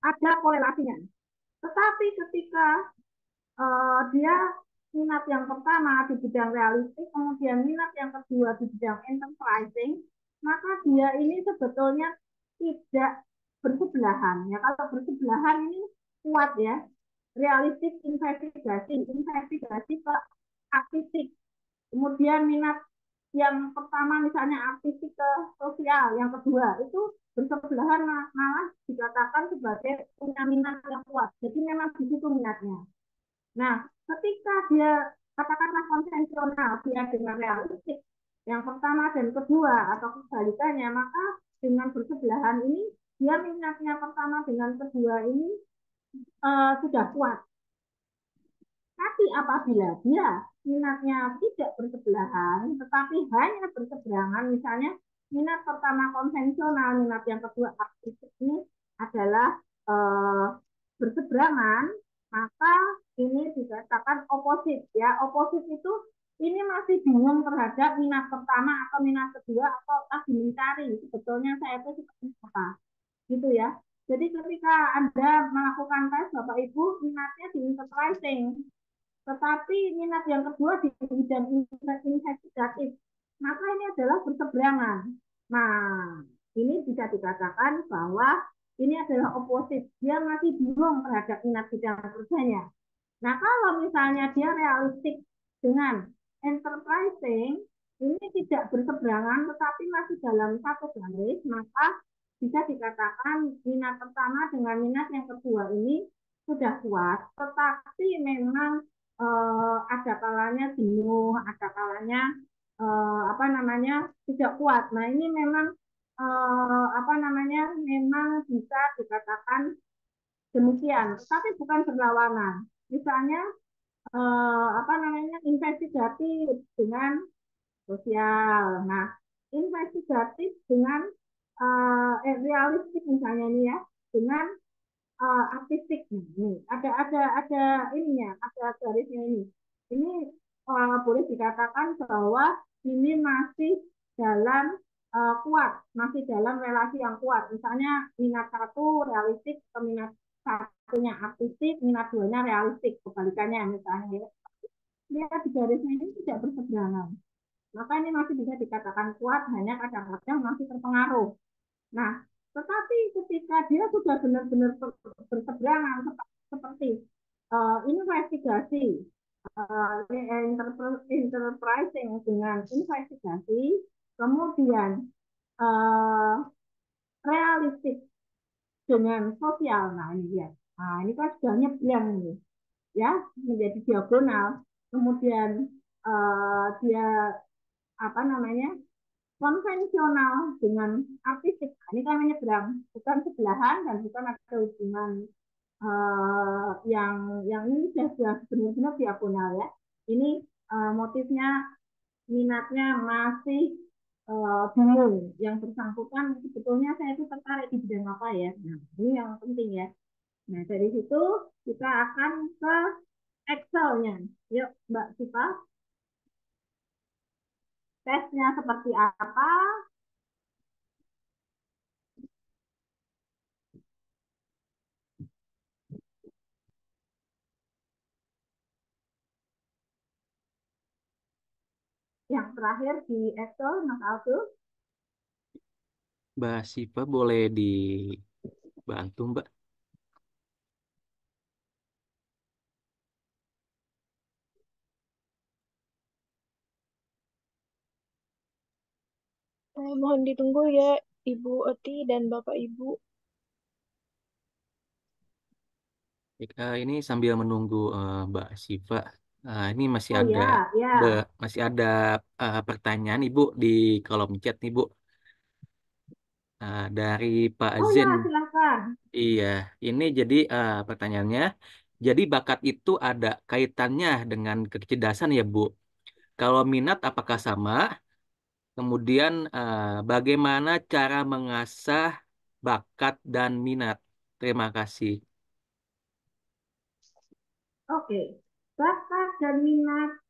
ada korelasinya. Tetapi ketika dia minat yang pertama di bidang realistik, kemudian minat yang kedua di bidang enterprising, maka dia ini sebetulnya tidak bersebelahan. Ya, kalau bersebelahan ini kuat ya, realistik investigasi, investigasi ke aktivistik. Kemudian minat yang pertama misalnya artistik ke sosial, yang kedua itu bersebelahan malah dikatakan sebagai punya minat yang kuat. Jadi memang di situ minatnya. Nah, ketika dia katakanlah konvensional, dia dengan realistik, yang pertama dan kedua atau kebalikannya, maka dengan bersebelahan ini, dia minatnya pertama dengan kedua ini sudah kuat. Tapi apabila dia minatnya tidak bersebelahan, tetapi hanya berseberangan, misalnya minat pertama konvensional, minat yang kedua aktivis ini adalah berseberangan, maka ini dikatakan oposit ya. Oposit itu ini masih bingung terhadap minat pertama atau minat kedua atau lagi mencari sebetulnya saya itu seperti apa gitu ya. Jadi ketika Anda melakukan tes Bapak Ibu minatnya di enterprising, tetapi minat yang kedua di bidang investigatif, maka ini adalah berseberangan. Nah, ini bisa dikatakan bahwa ini adalah oposit. Dia masih bingung terhadap minat bidang kerjanya. Nah, kalau misalnya dia realistik dengan enterprising, ini tidak berseberangan tetapi masih dalam satu garis, maka bisa dikatakan minat pertama dengan minat yang kedua ini sudah kuat, tetapi memang ada kalanya jenuh, ada kalanya apa namanya tidak kuat. Nah, ini memang apa namanya memang bisa dikatakan demikian, tapi bukan berlawanan. Misalnya apa namanya investigatif dengan sosial. Nah, investigatif dengan realistik misalnya ini ya, dengan artistik. Nih, ada ininya, ada garisnya ini. Ini boleh dikatakan bahwa ini masih dalam kuat, masih dalam relasi yang kuat. Misalnya minat satu realistik, atau minat satunya artistik, minat duanya realistik, kebalikannya misalnya ya. Lihat di garisnya ini tidak berseberangan. Maka ini masih bisa dikatakan kuat, hanya kadang-kadang masih terpengaruh. Nah, tetapi ketika dia sudah benar-benar berseberangan seperti investigasi, enterprising dengan investigasi, kemudian uh, realistik dengan sosial. Nah, ini dia. Nah, ini kan sudah nyebrang ini, ya, menjadi diagonal. Kemudian dia apa namanya konvensional dengan artistik. Ini kan menyeberang, bukan sebelahan dan bukan ada hubungan yang ini sudah benar-benar diagonal ya. Ini motifnya minatnya masih bingung. Yang bersangkutan sebetulnya saya itu tertarik di bidang apa ya. Nah, ini yang penting ya. Nah, dari situ kita akan ke Excel-nya. Yuk, Mbak Sipa, tesnya seperti apa? Yang terakhir di Excel, Mas Aldo. Mbak Sipa boleh dibantu, Mbak. Mohon ditunggu ya, Ibu Oti dan Bapak Ibu. Ini sambil menunggu Mbak Siva. Ini Oh ya, ya. masih ada pertanyaan Ibu di kolom chat nih Bu. Dari Pak Oh Zen. ya, silakan. Iya, ini jadi pertanyaannya. Jadi bakat itu ada kaitannya dengan kecerdasan ya Bu. Kalau minat apakah sama? Kemudian bagaimana cara mengasah bakat dan minat? Terima kasih. Oke. Bakat dan minat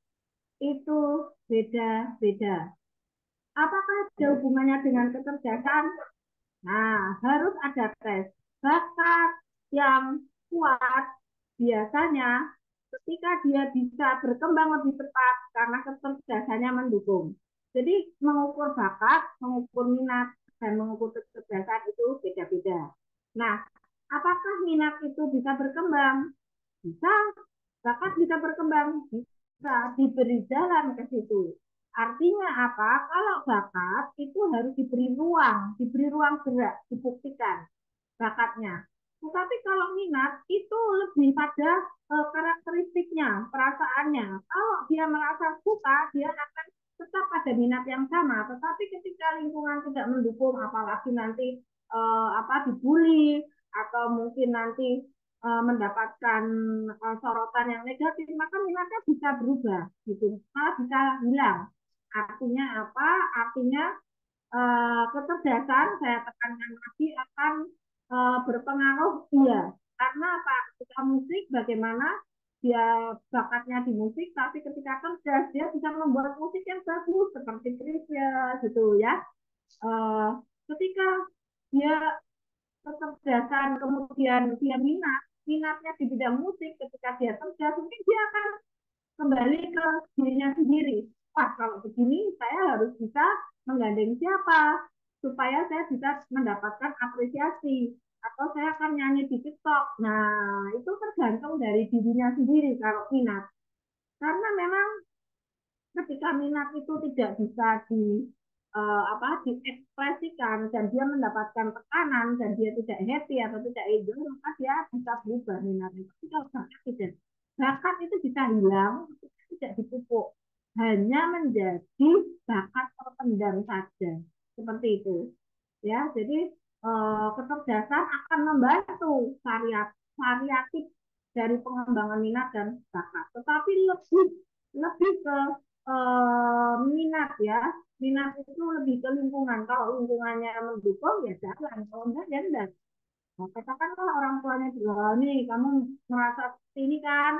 itu beda-beda. Apakah ada hubungannya dengan kecerdasan? Nah, harus ada tes. Bakat yang kuat biasanya ketika dia bisa berkembang lebih cepat karena kecerdasannya mendukung. Jadi mengukur bakat, mengukur minat, dan mengukur kecerdasan itu beda-beda. Nah, apakah minat itu bisa berkembang? Bisa, bakat bisa berkembang, bisa diberi jalan ke situ. Artinya apa? Kalau bakat itu harus diberi ruang gerak, dibuktikan bakatnya. Tetapi kalau minat itu lebih pada karakteristiknya, perasaannya. Kalau dia merasa suka, dia akan tetap pada minat yang sama. Tetapi ketika lingkungan tidak mendukung, apalagi nanti dibully atau mungkin nanti mendapatkan sorotan yang negatif, maka minatnya bisa berubah, gitu, malah bisa hilang. Artinya apa? Artinya kecerdasan saya tekankan lagi akan berpengaruh iya karena apa ketika musik bagaimana dia bakatnya di musik tapi ketika kerja dia bisa membuat musik yang bagus seperti Krisya gitu ya. Eh, Ketika dia kecerdasan kemudian dia minatnya di bidang musik ketika dia kerja mungkin dia akan kembali ke dirinya sendiri. Wah, kalau begini saya harus bisa menggandeng siapa supaya saya bisa mendapatkan apresiasi atau saya akan nyanyi di TikTok. Nah, itu tergantung dari dirinya sendiri kalau minat. Karena memang ketika minat itu tidak bisa diekspresikan dan dia mendapatkan tekanan dan dia tidak happy atau tidak enjoy maka dia bisa berubah minatnya tapi kalau bakat tidak bakat itu bisa hilang tidak dipupuk hanya menjadi bakat terpendam saja seperti itu ya jadi kecerdasan akan membantu variatif dari pengembangan minat dan bakat tetapi lebih lebih ke minat ya minat itu lebih ke lingkungan kalau lingkungannya mendukung ya jalan kalau enggak ya enggak nah, katakanlah orang tuanya bilang nih kamu merasa seperti ini kan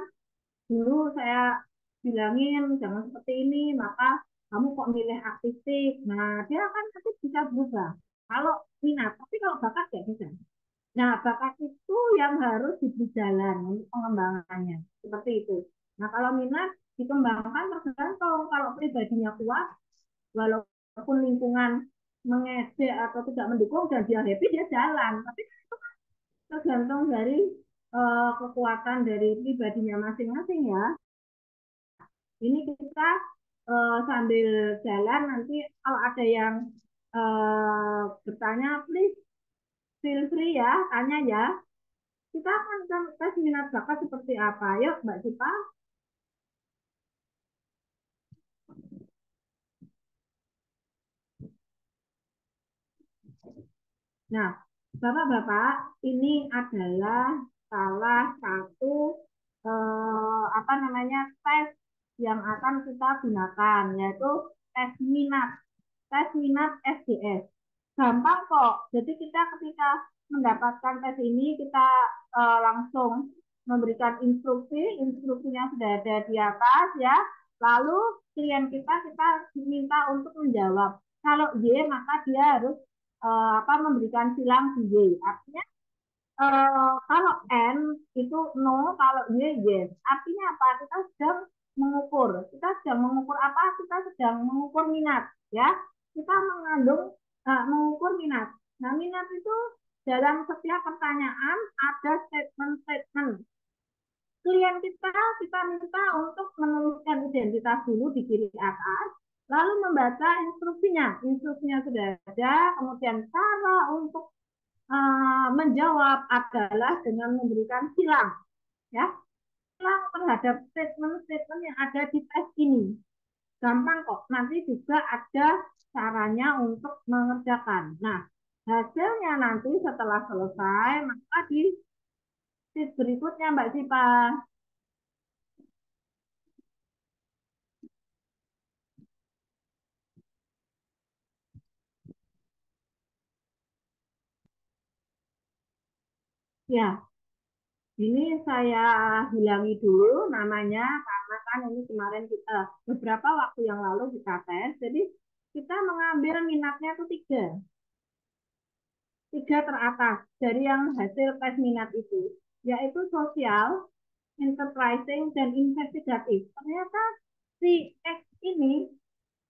dulu saya bilangin jangan seperti ini maka kamu kok milih artistik nah dia akan nanti bisa berubah kalau minat tapi kalau bakat nggak bisa nah bakat itu yang harus diberi jalan untuk pengembangannya seperti itu nah kalau minat dikembangkan tergantung kalau pribadinya kuat walaupun lingkungan mengejek atau tidak mendukung dan dia happy dia jalan tapi tergantung dari kekuatan dari pribadinya masing-masing ya ini kita sambil jalan nanti kalau ada yang bertanya please feel free ya tanya ya kita akan tes minat bakat seperti apa yuk Mbak Cipa. Nah Bapak-bapak ini adalah salah satu apa namanya tes yang akan kita gunakan, yaitu tes minat, SGS. Gampang kok. Jadi kita ketika mendapatkan tes ini kita langsung memberikan instruksi, instruksinya sudah ada di atas ya. Lalu klien kita diminta untuk menjawab. Kalau Y maka dia harus memberikan silang di Y. Artinya kalau N itu no, kalau Y yes. Artinya apa? Kita sedang mengukur. Kita sedang mengukur apa? Kita sedang mengukur minat, ya. Kita mengukur minat. Nah, minat itu dalam setiap pertanyaan ada statement-statement. Klien kita minta untuk menuliskan identitas dulu di kiri atas, lalu membaca instruksinya. Instruksinya sudah ada, kemudian cara untuk menjawab adalah dengan memberikan silang, ya, silang terhadap statement-statement yang ada di tes ini. Gampang kok, nanti juga ada caranya untuk mengerjakan. Nah, hasilnya nanti setelah selesai, maka di sheet berikutnya Mbak Sipa. Ya, ini saya hilangi dulu namanya karena kan ini kemarin kita beberapa waktu yang lalu kita tes. Jadi kita mengambil minatnya itu tiga teratas dari yang hasil tes minat itu, yaitu sosial, enterprising, dan investigatif. Ternyata si X ini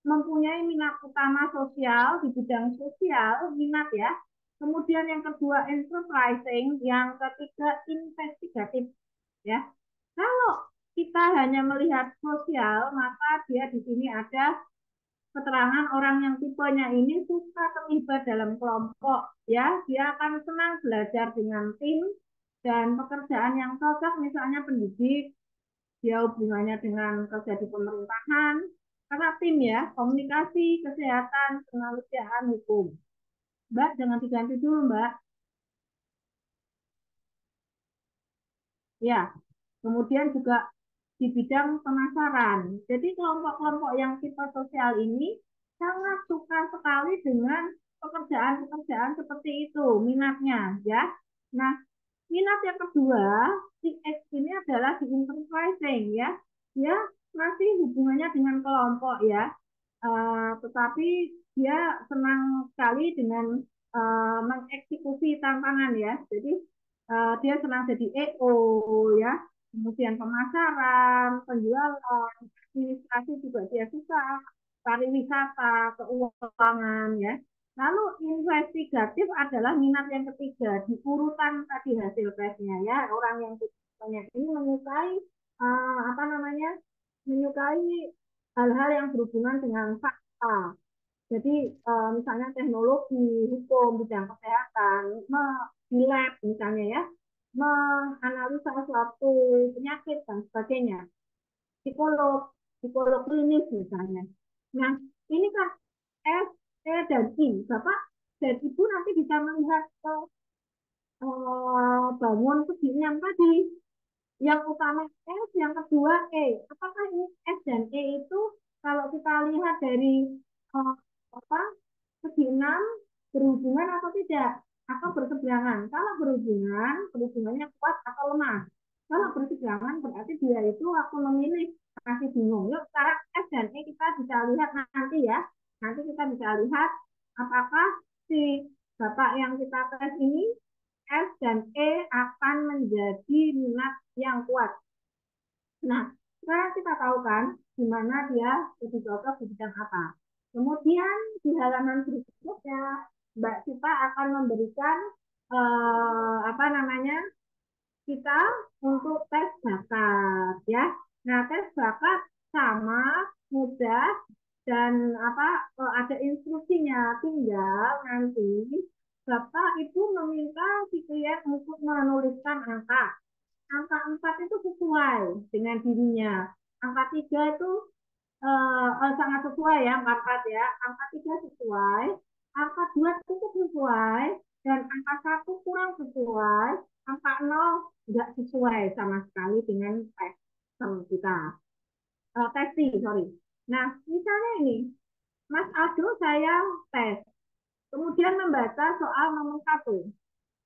mempunyai minat utama sosial di bidang sosial, minat ya. Kemudian yang kedua enterprising, yang ketiga investigatif ya. Kalau kita hanya melihat sosial, maka dia di sini ada keterangan orang yang tipenya ini suka terlibat dalam kelompok, ya. Dia akan senang belajar dengan tim dan pekerjaan yang cocok, misalnya pendidik, dia hubungannya dengan kerja di pemerintahan, karena tim ya, komunikasi, kesehatan, kemanusiaan, hukum. Mbak, jangan diganti dulu, Mbak. Ya, kemudian juga di bidang pemasaran. Jadi kelompok-kelompok yang tipe sosial ini sangat suka sekali dengan pekerjaan-pekerjaan seperti itu, minatnya ya. Nah, minat yang kedua, si X ini adalah di enterprising ya. Dia masih hubungannya dengan kelompok ya. Tetapi dia senang sekali dengan mengeksekusi tantangan ya. Jadi dia senang jadi EO ya, kemudian pemasaran, penjualan, administrasi juga dia suka, pariwisata, keuangan ya. Lalu investigatif adalah minat yang ketiga di urutan tadi hasil tesnya ya. Orang yang banyak ini menyukai apa namanya, menyukai hal-hal yang berhubungan dengan fakta. Jadi misalnya teknologi, hukum, bidang kesehatan, di lab misalnya ya, menganalisa suatu penyakit dan sebagainya. Psikolog, psikolog klinis misalnya. Nah, ini kan S, E, dan I. Bapak dan Ibu nanti bisa melihat bangun segi yang tadi. Yang utama S, yang kedua E. Apakah ini S dan E itu kalau kita lihat dari uh, apa segi 6 berhubungan atau tidak? Atau berseberangan? Kalau berhubungan, berhubungannya kuat atau lemah. Kalau berseberangan berarti dia itu aku memilih, masih bingung. Yuk sekarang S dan E kita bisa lihat nanti ya. Nanti kita bisa lihat apakah si Bapak yang kita tes ini S dan E akan menjadi minat yang kuat. Nah, sekarang kita tahu kan di mana dia lebih cocok di bidang apa. Kemudian di halaman berikutnya Mbak Sipa akan memberikan apa namanya kita untuk tes bakat ya. Nah, tes bakat sama mudah dan apa ada instruksinya. Tinggal nanti Bapak Ibu meminta si klien untuk menuliskan angka. Angka 4 itu sesuai dengan dirinya. Angka 3 itu sangat sesuai ya, angka 4 ya. Angka 3 sesuai, angka 2 cukup sesuai, dan angka 1 kurang sesuai. angka nol nggak sesuai sama sekali dengan tes kita. Testi, sorry. Nah, misalnya ini, Mas Aldo saya tes, kemudian membaca soal nomor satu.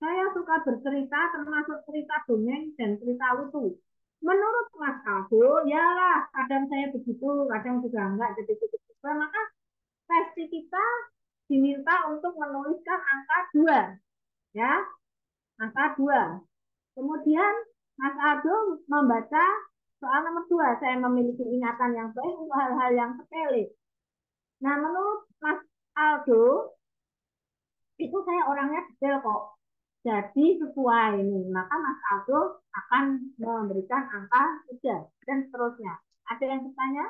Saya suka bercerita, termasuk cerita dongeng dan cerita lucu. Menurut Mas Aldo, ya lah, kadang saya begitu, kadang juga enggak, jadi begitu. Maka testi kita diminta untuk menuliskan angka 2, ya, angka 2. Kemudian Mas Aldo membaca soal nomor 2. Saya memiliki ingatan yang baik untuk hal-hal yang sepele. Nah, menurut Mas Aldo, itu saya orangnya detail kok. Jadi sesuai ini. Maka Mas Aldo akan memberikan angka 3 dan seterusnya. Ada yang bertanya?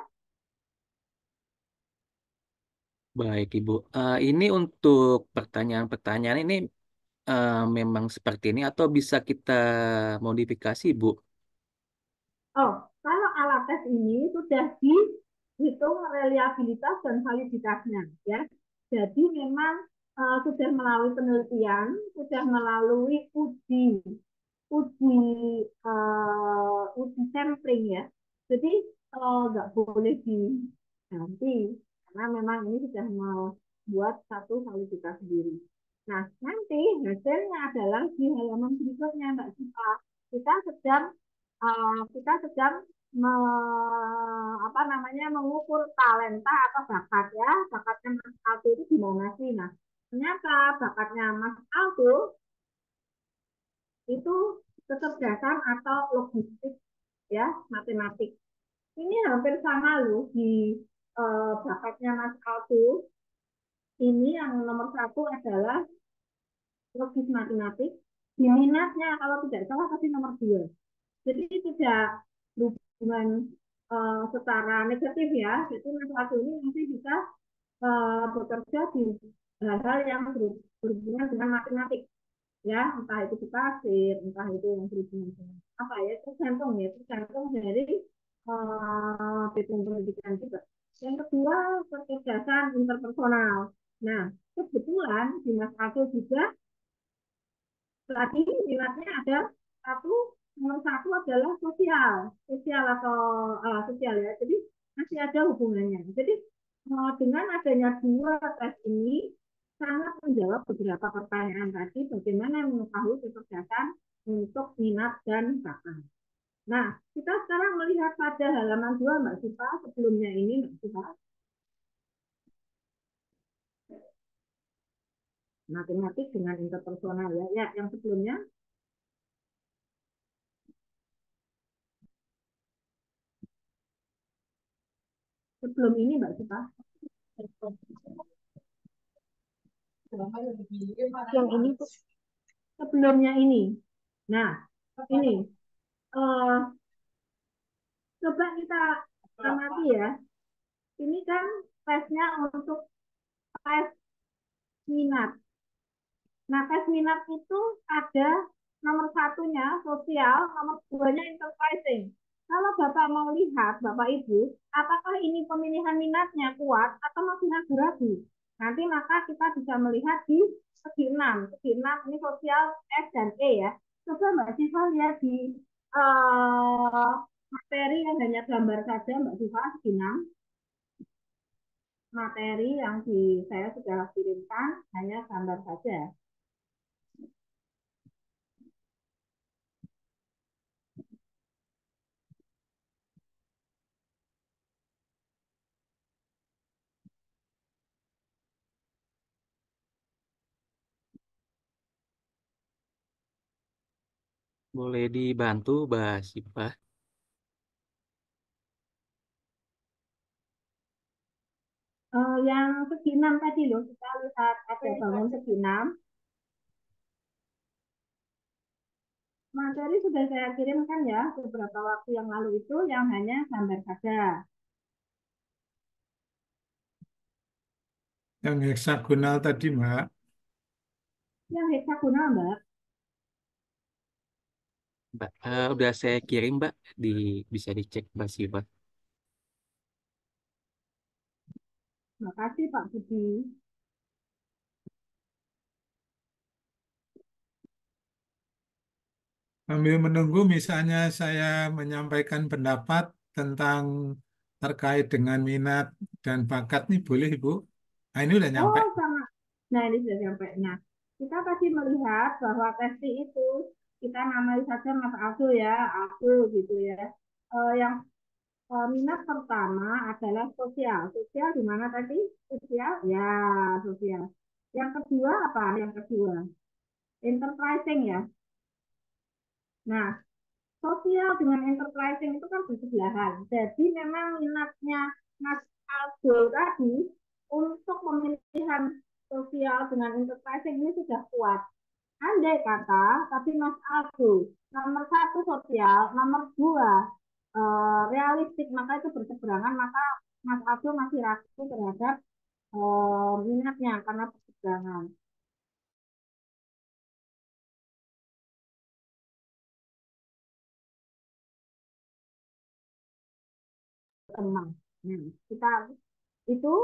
Baik, Ibu. Ini untuk pertanyaan-pertanyaan ini memang seperti ini atau bisa kita modifikasi, Bu? Oh, kalau alat tes ini sudah dihitung reliabilitas dan validitasnya, ya. Jadi memang sudah melalui penelitian, sudah melalui uji uji sampling ya. Jadi nggak boleh diganti karena memang ini sudah membuat satu validitas sendiri. Nah, nanti hasilnya adalah di halaman berikutnya, Mbak Sipa. Kita sedang kita sedang me, apa namanya mengukur talenta atau bakat ya. Bakatnya Mas Aldo itu gimana sih? Nah, ternyata bakatnya Mas Aldo itu kecerdasan atau logistik ya, matematik. Ini hampir sama loh di bakatnya Mas Aldo. Ini yang nomor satu adalah logis matematik. Di minatnya kalau tidak salah pasti nomor 2. Jadi tidak berhubungan secara negatif ya. Jadi Mas Aldo ini nanti bisa bekerja di hal-hal yang berhubungan dengan matematik ya, entah itu di pasir, entah itu yang berhubungan dengan apa ya, tergantung dari bidang pendidikan juga. Yang kedua, kecerdasan interpersonal. Nah, kebetulan di Mas Aldo juga tadi minatnya ada satu, nomor satu adalah sosial, sosial atau sosial ya. Jadi masih ada hubungannya. Jadi dengan adanya dua tes ini sangat menjawab beberapa pertanyaan tadi, bagaimana mengetahui kecerdasan untuk minat dan bakat. Nah, kita sekarang melihat pada halaman 2, Mbak Siva, sebelumnya ini, Mbak Siva, matematik dengan interpersonal ya. Ya, yang sebelumnya, sebelum ini, Mbak Siva. Yang ini Bu. Sebelumnya ini. Nah, ini uh, coba kita amati ya. Ini kan tesnya untuk tes minat. Nah, tes minat itu ada nomor satunya sosial, nomor duanya enterprising. Kalau Bapak mau lihat, Bapak Ibu, apakah ini pemilihan minatnya kuat atau masih ragu-ragu? Nanti maka kita bisa melihat di segi 6. Segi 6 ini sosial S dan E ya. Coba Mbak Siva lihat di materi yang hanya gambar saja, Mbak Siva, segi 6. Materi yang saya sudah kirimkan hanya gambar saja. Boleh dibantu, Mbak Sipa? Yang segi 6 tadi loh, kita lihat ada bangun segi 6. Materi sudah saya kirimkan ya beberapa waktu yang lalu itu yang hanya gambar saja. Yang heksagonal tadi, Mbak. Yang heksagonal, Mbak. Mbak, udah saya kirim, Mbak. Bisa dicek, Mbak Sipa. Terima kasih Pak Budi. Sambil menunggu misalnya saya menyampaikan pendapat tentang terkait dengan minat dan bakat nih boleh Ibu? Nah, ini udah nyampe. Oh, sama. Nah, ini sudah sampai. Nah, kita pasti melihat bahwa testing itu kita namai saja Mas Abdul ya, Abdul gitu ya. Yang minat pertama adalah sosial. Sosial di mana tadi? Sosial? Ya, sosial. Yang kedua apa? Yang kedua, enterprising ya. Nah, sosial dengan enterprising itu kan bersebelahan. Jadi memang minatnya Mas Abdul tadi untuk pemilihan sosial dengan enterprising ini sudah kuat. Andai kata, tapi Mas Abdul nomor satu sosial, nomor dua realistik, maka itu berseberangan, maka Mas Abdul masih ragu terhadap minatnya karena berseberangan. Teman. Nah, kita itu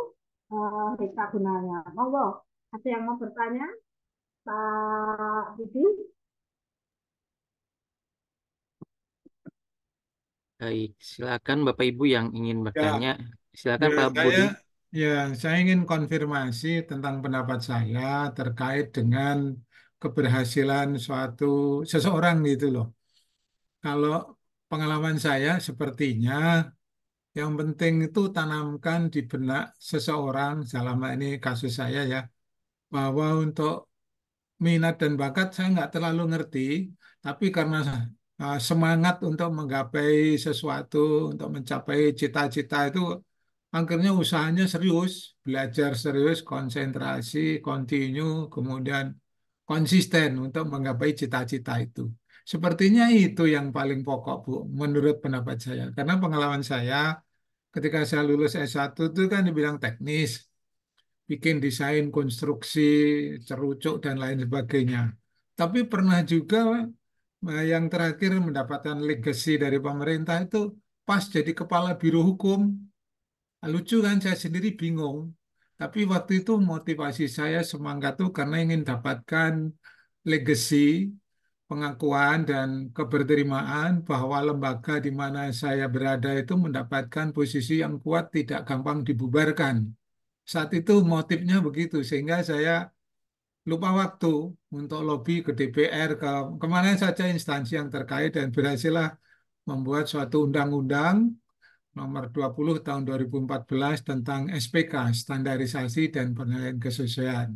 heksagonalnya. Monggo, ada yang mau bertanya, Pak Budi? Baik, silakan Bapak Ibu yang ingin Ya, bertanya. Silakan ya Pak saya Budi. ya saya ingin konfirmasi tentang pendapat saya terkait dengan keberhasilan suatu seseorang gitu loh. Kalau pengalaman saya sepertinya yang penting itu tanamkan di benak seseorang, dalam hal ini kasus saya ya, bahwa untuk minat dan bakat saya nggak terlalu ngerti, tapi karena semangat untuk menggapai sesuatu, untuk mencapai cita-cita itu, akhirnya usahanya serius, belajar serius, konsentrasi, continue, kemudian konsisten untuk menggapai cita-cita itu. Sepertinya itu yang paling pokok, Bu, menurut pendapat saya. Karena pengalaman saya, ketika saya lulus S1 itu kan di bidang teknis, bikin desain konstruksi, cerucuk dan lain sebagainya. Tapi pernah juga yang terakhir mendapatkan legacy dari pemerintah itu pas jadi kepala biro hukum. Lucu kan saya sendiri bingung. Tapi waktu itu motivasi saya semangat tuh karena ingin dapatkan legacy, pengakuan dan keberterimaan bahwa lembaga di mana saya berada itu mendapatkan posisi yang kuat tidak gampang dibubarkan. Saat itu motifnya begitu, sehingga saya lupa waktu untuk lobby ke DPR, ke kemana saja instansi yang terkait dan berhasillah membuat suatu undang-undang nomor 20 tahun 2014 tentang SPK, Standarisasi dan Penilaian Kesesuaian.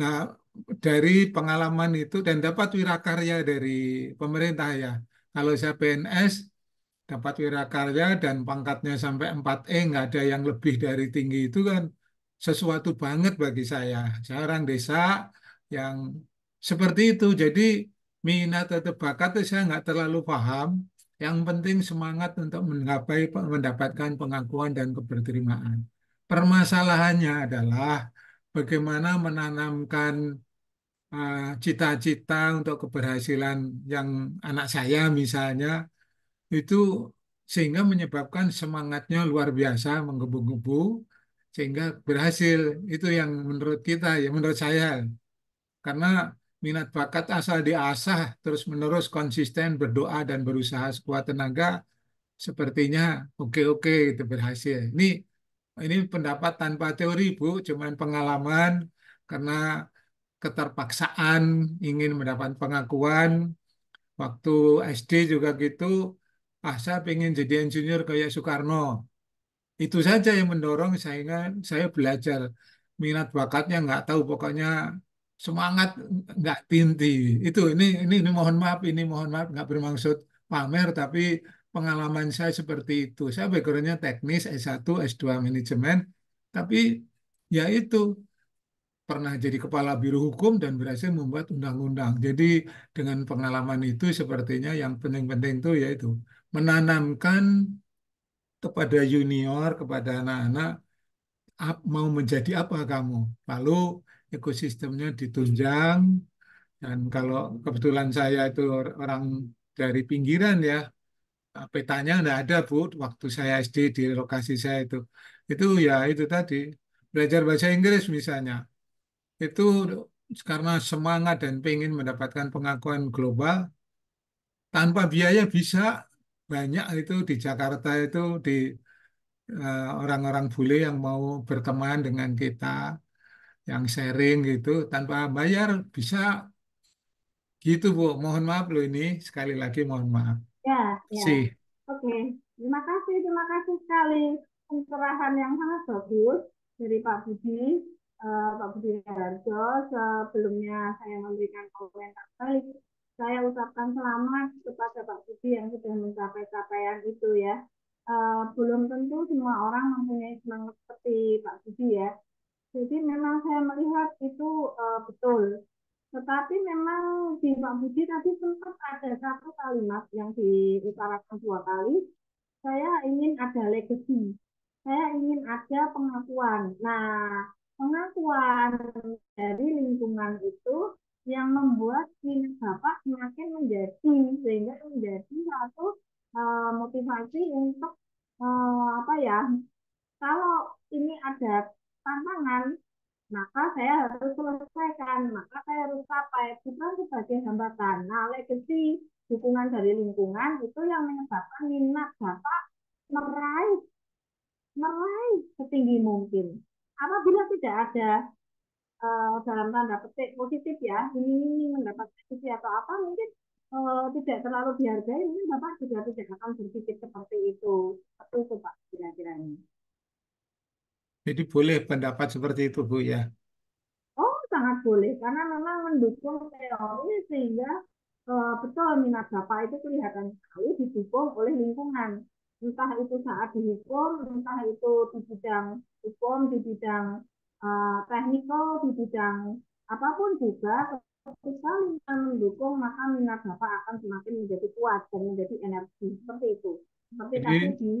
Nah, dari pengalaman itu dan dapat wirakarya dari pemerintah ya. Kalau saya PNS, dapat wirakarya dan pangkatnya sampai 4E, nggak ada yang lebih dari tinggi itu kan sesuatu banget bagi saya. Saya orang desa yang seperti itu. Jadi minat atau bakat itu saya nggak terlalu paham. Yang penting semangat untuk menggapai mendapatkan pengakuan dan keberterimaan. Permasalahannya adalah bagaimana menanamkan cita-cita untuk keberhasilan yang anak saya misalnya itu sehingga menyebabkan semangatnya luar biasa menggebu-gebu sehingga berhasil. Itu yang menurut kita ya, menurut saya, karena minat bakat asal diasah terus menerus konsisten berdoa dan berusaha sekuat tenaga sepertinya oke-oke itu berhasil. Ini pendapat tanpa teori Bu, cuman pengalaman karena keterpaksaan ingin mendapat pengakuan. Waktu SD juga gitu, saya pengen jadi insinyur kayak Soekarno. Itu saja yang mendorong sehingga saya belajar. Minat bakatnya nggak tahu, pokoknya semangat nggak tinti. Ini mohon maaf nggak bermaksud pamer, tapi pengalaman saya seperti itu. Saya backgroundnya teknis S1, S2 manajemen, tapi ya itu pernah jadi kepala biro hukum dan berhasil membuat undang-undang. Jadi dengan pengalaman itu sepertinya yang penting-penting itu yaitu menanamkan kepada junior, kepada anak-anak, mau menjadi apa kamu. Lalu ekosistemnya ditunjang, dan kalau kebetulan saya itu orang dari pinggiran ya, petanya nggak ada Bu, waktu saya SD di lokasi saya itu. Itu ya itu tadi, belajar bahasa Inggris misalnya. Itu karena semangat dan pengen mendapatkan pengakuan global, tanpa biaya bisa banyak itu di Jakarta itu di orang-orang bule yang mau berteman dengan kita, yang sharing gitu tanpa bayar bisa gitu Bu. Mohon maaf loh ini sekali lagi mohon maaf. Ya, ya. Sih. Oke, terima kasih sekali pencerahan yang sangat bagus dari Pak Budi, Pak Budi Harjo. Sebelumnya saya memberikan komentar baik. Saya ucapkan selamat kepada Pak Budi yang sudah mencapai capaian itu ya. Belum tentu semua orang mempunyai semangat seperti Pak Budi ya. Jadi memang saya melihat itu betul. Tetapi memang di Pak Budi tadi sempat ada satu kalimat yang diutarakan dua kali. Saya ingin ada legacy. Saya ingin ada pengakuan. Nah, pengakuan dari lingkungan itu yang membuat minat Bapak semakin menjadi sehingga menjadi satu motivasi untuk apa ya? Kalau ini ada tantangan, maka saya harus selesaikan, maka saya harus capai, bukan sebagai hambatan. Nah, legacy dukungan dari lingkungan itu yang menyebabkan minat Bapak meraih meraih setinggi mungkin. Apabila tidak ada dalam tanda petik positif ya, ini mendapat posisi atau apa mungkin tidak terlalu dihargai, mungkin Bapak juga tidak akan berpikir seperti itu. Seperti itu Pak, kira-kira ini. Jadi boleh pendapat seperti itu Bu ya. Oh, sangat boleh karena memang mendukung teori sehingga betul minat Bapak itu kelihatan sekali didukung oleh lingkungan. Entah itu saat dihukum, entah itu di bidang hukum, di bidang teknikal, di bidang apapun juga, ketika lingkungan mendukung, maka minat Bapak akan semakin menjadi kuat dan menjadi energi. Seperti itu. Seperti tadi Jadi di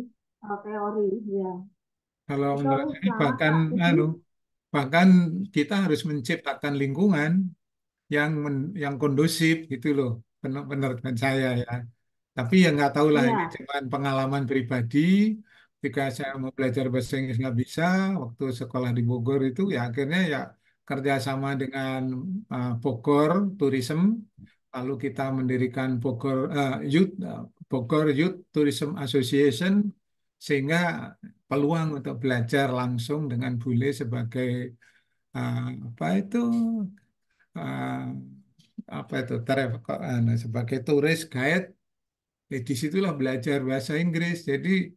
teori. Ya. kalau Betul, menurut saya selamat bahkan Pak Budi. bahkan kita harus menciptakan lingkungan yang kondusif gitu loh menurut saya ya. Tapi ya nggak tahu lah ini Iya, cuma pengalaman pribadi. Ketika saya mau belajar bahasa Inggris nggak bisa, waktu sekolah di Bogor itu ya akhirnya ya kerjasama dengan Bogor Tourism, lalu kita mendirikan Bogor Youth Tourism Association, sehingga peluang untuk belajar langsung dengan bule sebagai apa itu eh, apa itu sebagai turis guide. Di situlah belajar bahasa Inggris. Jadi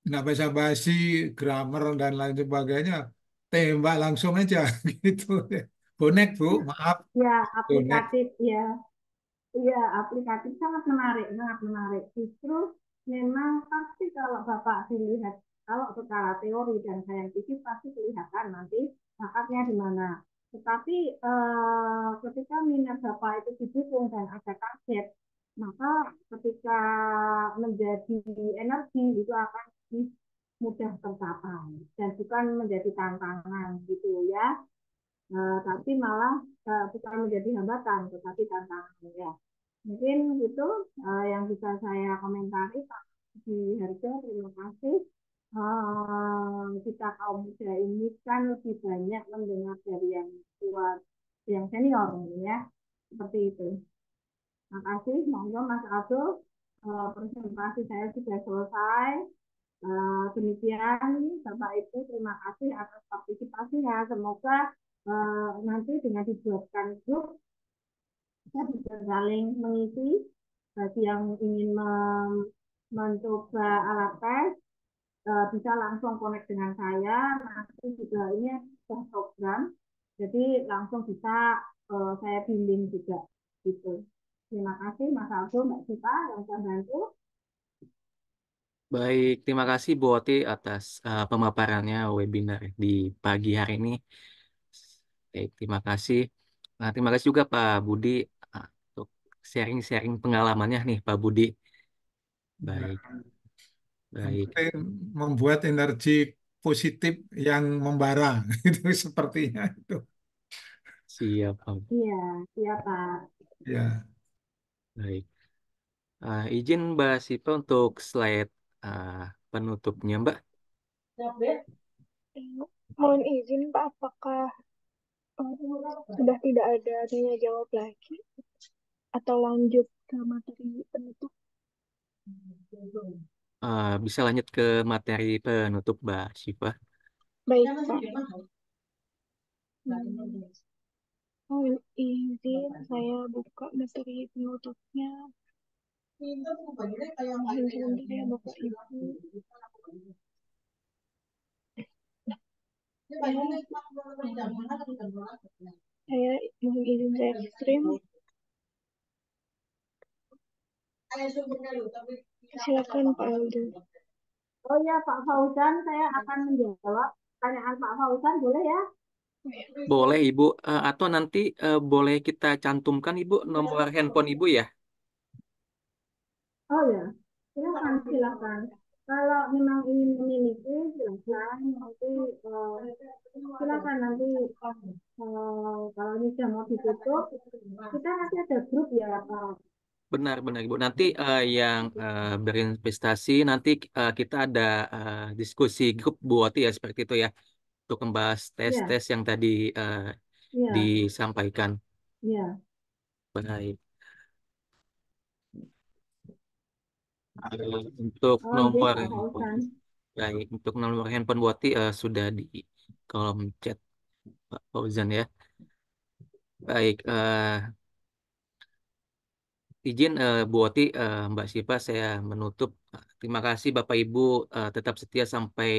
nggak basa-basi, grammar dan lain sebagainya, tembak langsung aja gitu. Bonek Bu, maaf, ya bonek. aplikatif ya. Iya, aplikatif sangat menarik, sangat menarik. Justru memang pasti kalau Bapak dilihat, kalau secara teori dan saintifik pasti kelihatan nanti bakatnya di mana. Tetapi ketika minat Bapak itu didukung dan ada target, maka ketika menjadi energi itu akan lebih mudah tercapai dan bukan menjadi tantangan gitu ya. Tapi malah bukan menjadi hambatan, tetapi tantangan ya. Mungkin itu yang bisa saya komentari Pak di Harjo. Terima kasih. Kita kaum muda ini kan lebih banyak mendengar dari yang tua, yang senior ya. Seperti itu. Terima kasih. Monggo Mas Abdul. Presentasi saya sudah selesai. Demikian Bapak Ibu, terima kasih atas partisipasinya. Semoga nanti dengan dibuatkan grup kita bisa saling mengisi bagi yang ingin mencoba alat tes bisa langsung connect dengan saya nanti juga ini sudah program jadi langsung bisa saya bimbing juga gitu. Terima kasih Mas Aldo, Mbak Sita yang sudah bantu. Baik, terima kasih Bu Oti atas pemaparannya webinar di pagi hari ini. Baik, terima kasih. Nah, terima kasih juga Pak Budi untuk sharing-sharing pengalamannya nih Pak Budi. Baik, Yang baik. penting membuat energi positif yang membara itu sepertinya itu. Siap, Pak. Iya, siapa? Ya, Baik. Izin Mbak Sipa untuk slide ah, penutupnya Mbak. Mohon izin Pak, apakah sudah tidak ada tanya jawab lagi atau lanjut ke materi penutup. Bisa lanjut ke materi penutup, Mbak Syifa. Baik, Pak. Hmm. Mohon izin saya buka materi penutupnya. Mohon sebentar ya Bapak Ibu. Saya mohon izin saya stream. Silakan Pak Aldo. Oh ya Pak Fauzan, saya akan menjawab pertanyaan Pak Fauzan, boleh ya? Boleh Ibu, atau nanti boleh kita cantumkan Ibu nomor handphone Ibu ya. Oh ya, silakan silakan. Kalau memang ingin memiliki, silakan nanti silakan nanti kalau ini sudah mau ditutup, kita nanti ada grup ya Pak. Benar-benar Ibu. Nanti yang berinvestasi nanti kita ada diskusi grup Bu Oti ya seperti itu ya untuk membahas Ya, tes-tes yang tadi ya, disampaikan. ya. Baik. Untuk Oh, iya nomor Pak handphone, Fauzan. baik. Untuk nomor handphone Bu Oti sudah di kolom chat Pak Fauzan ya. Baik. Izin Bu Oti, Mbak Syifa, saya menutup. Terima kasih Bapak Ibu tetap setia sampai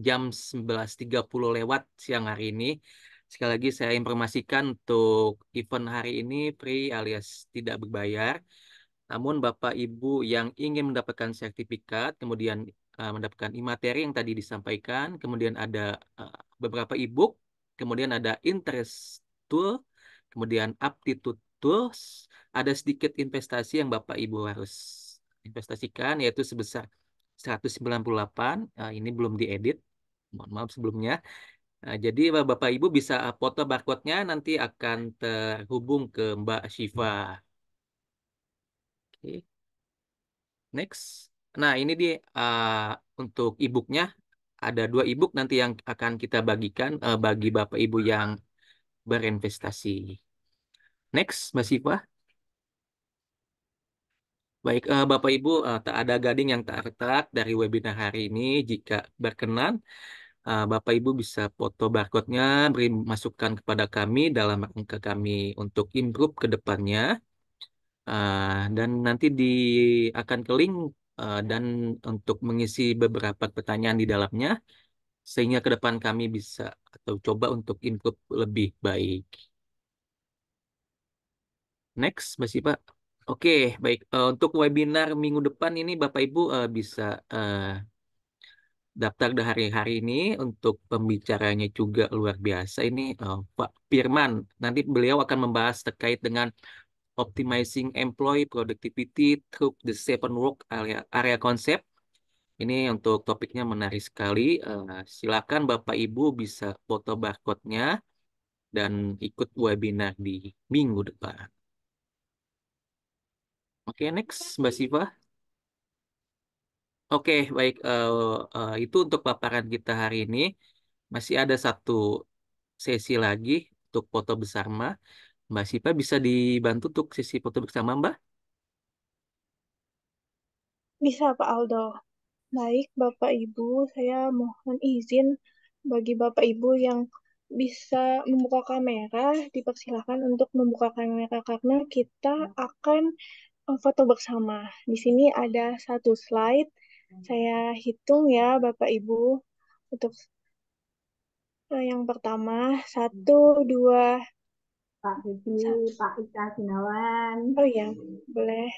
jam 11.30 lewat siang hari ini. Sekali lagi saya informasikan untuk event hari ini free alias tidak berbayar. Namun Bapak Ibu yang ingin mendapatkan sertifikat, kemudian mendapatkan materi yang tadi disampaikan, kemudian ada beberapa e-book, kemudian ada interest tool, kemudian aptitude tools, ada sedikit investasi yang Bapak Ibu harus investasikan, yaitu sebesar 198. Ini belum diedit, mohon maaf sebelumnya. Jadi Bapak Ibu bisa foto barcode-nya, nanti akan terhubung ke Mbak Syifa. Oke. Next. Nah, ini dia untuk e-booknya. Ada dua e-book nanti yang akan kita bagikan bagi Bapak Ibu yang berinvestasi. Next, Mbak Siva. Baik, Bapak Ibu, tak ada gading yang tak retak dari webinar hari ini. Jika berkenan, Bapak Ibu bisa foto barcode-nya, beri masukan kepada kami dalam rangka kami untuk improve ke depannya. Dan nanti akan ke link dan untuk mengisi beberapa pertanyaan di dalamnya sehingga ke depan kami bisa atau coba untuk improve lebih baik. Next, Mbak Sipa. Oke, baik. Untuk webinar minggu depan ini Bapak Ibu bisa daftar dari hari ini. Untuk pembicaranya juga luar biasa ini Pak Firman. Nanti beliau akan membahas terkait dengan optimizing employee productivity through the seven work area concept. Ini untuk topiknya menarik sekali. Silakan Bapak Ibu bisa foto barcode-nya dan ikut webinar di minggu depan. Oke, next, Mbak Siva. Oke, baik. Itu untuk paparan kita hari ini. Masih ada satu sesi lagi untuk foto bersama. Mbak Siva bisa dibantu untuk sesi foto bersama, Mbak? Bisa Pak Aldo. Baik, Bapak Ibu, saya mohon izin bagi Bapak Ibu yang bisa membuka kamera, dipersilakan untuk membuka kamera karena kita akan foto bersama. Di sini ada satu slide. Saya hitung ya, Bapak Ibu. Untuk yang pertama, satu, dua, Pak Budi, satu. Pak Ika Sinawan, Oh ya, boleh.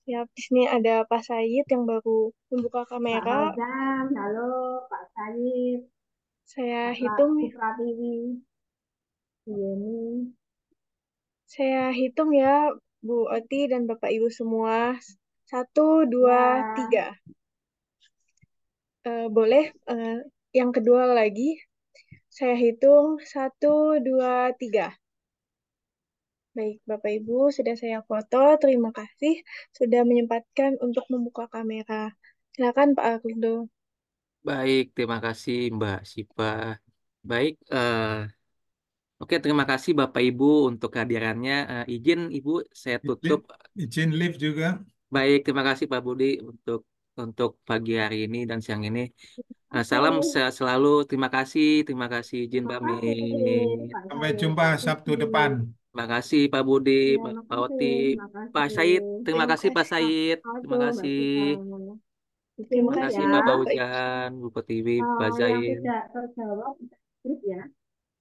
Siap. Di sini ada Pak Sayid yang baru membuka Pak kamera. Fauzan, halo, Pak Sayid, Saya Pak hitung nih. Supratiwi, Yeni, Saya hitung ya, Bu Oti dan Bapak Ibu semua. Satu, dua, ya, tiga. Boleh yang kedua lagi. Saya hitung. Satu, dua, tiga. Baik, Bapak Ibu, sudah saya foto. Terima kasih sudah menyempatkan untuk membuka kamera. Silakan Pak Aldo. Baik, terima kasih Mbak Siva. Baik, Oke, terima kasih Bapak Ibu untuk kehadirannya. Izin Ibu, saya tutup. Izin live juga. Baik, terima kasih Pak Budi untuk pagi hari ini dan siang ini. Salam Oke, selalu. Terima kasih izin terima pamit. kasih Pak Sampai Syed, jumpa Pak Sabtu Suci. depan. Terima kasih Pak Budi, Ya, Pak makasih, Oti, Pak makasih. Said. Terima Terima kasih Pak kasih. Said. Oke, Terima Mbak kasih. Sita. Terima Terima Ditulis kasih ya. kasih, Pak Bapak Ibu. Fauzan, Bu Pertiwi, Pak Yang Zain. tidak terjawab, terus ya.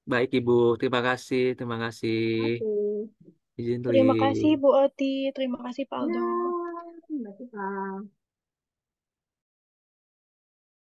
Baik Ibu, terima kasih, terima kasih. Oke. Izin Terima kasih, tulis. Bu Oti. Terima kasih, Pak Ya, Aldo. Mbak Sita.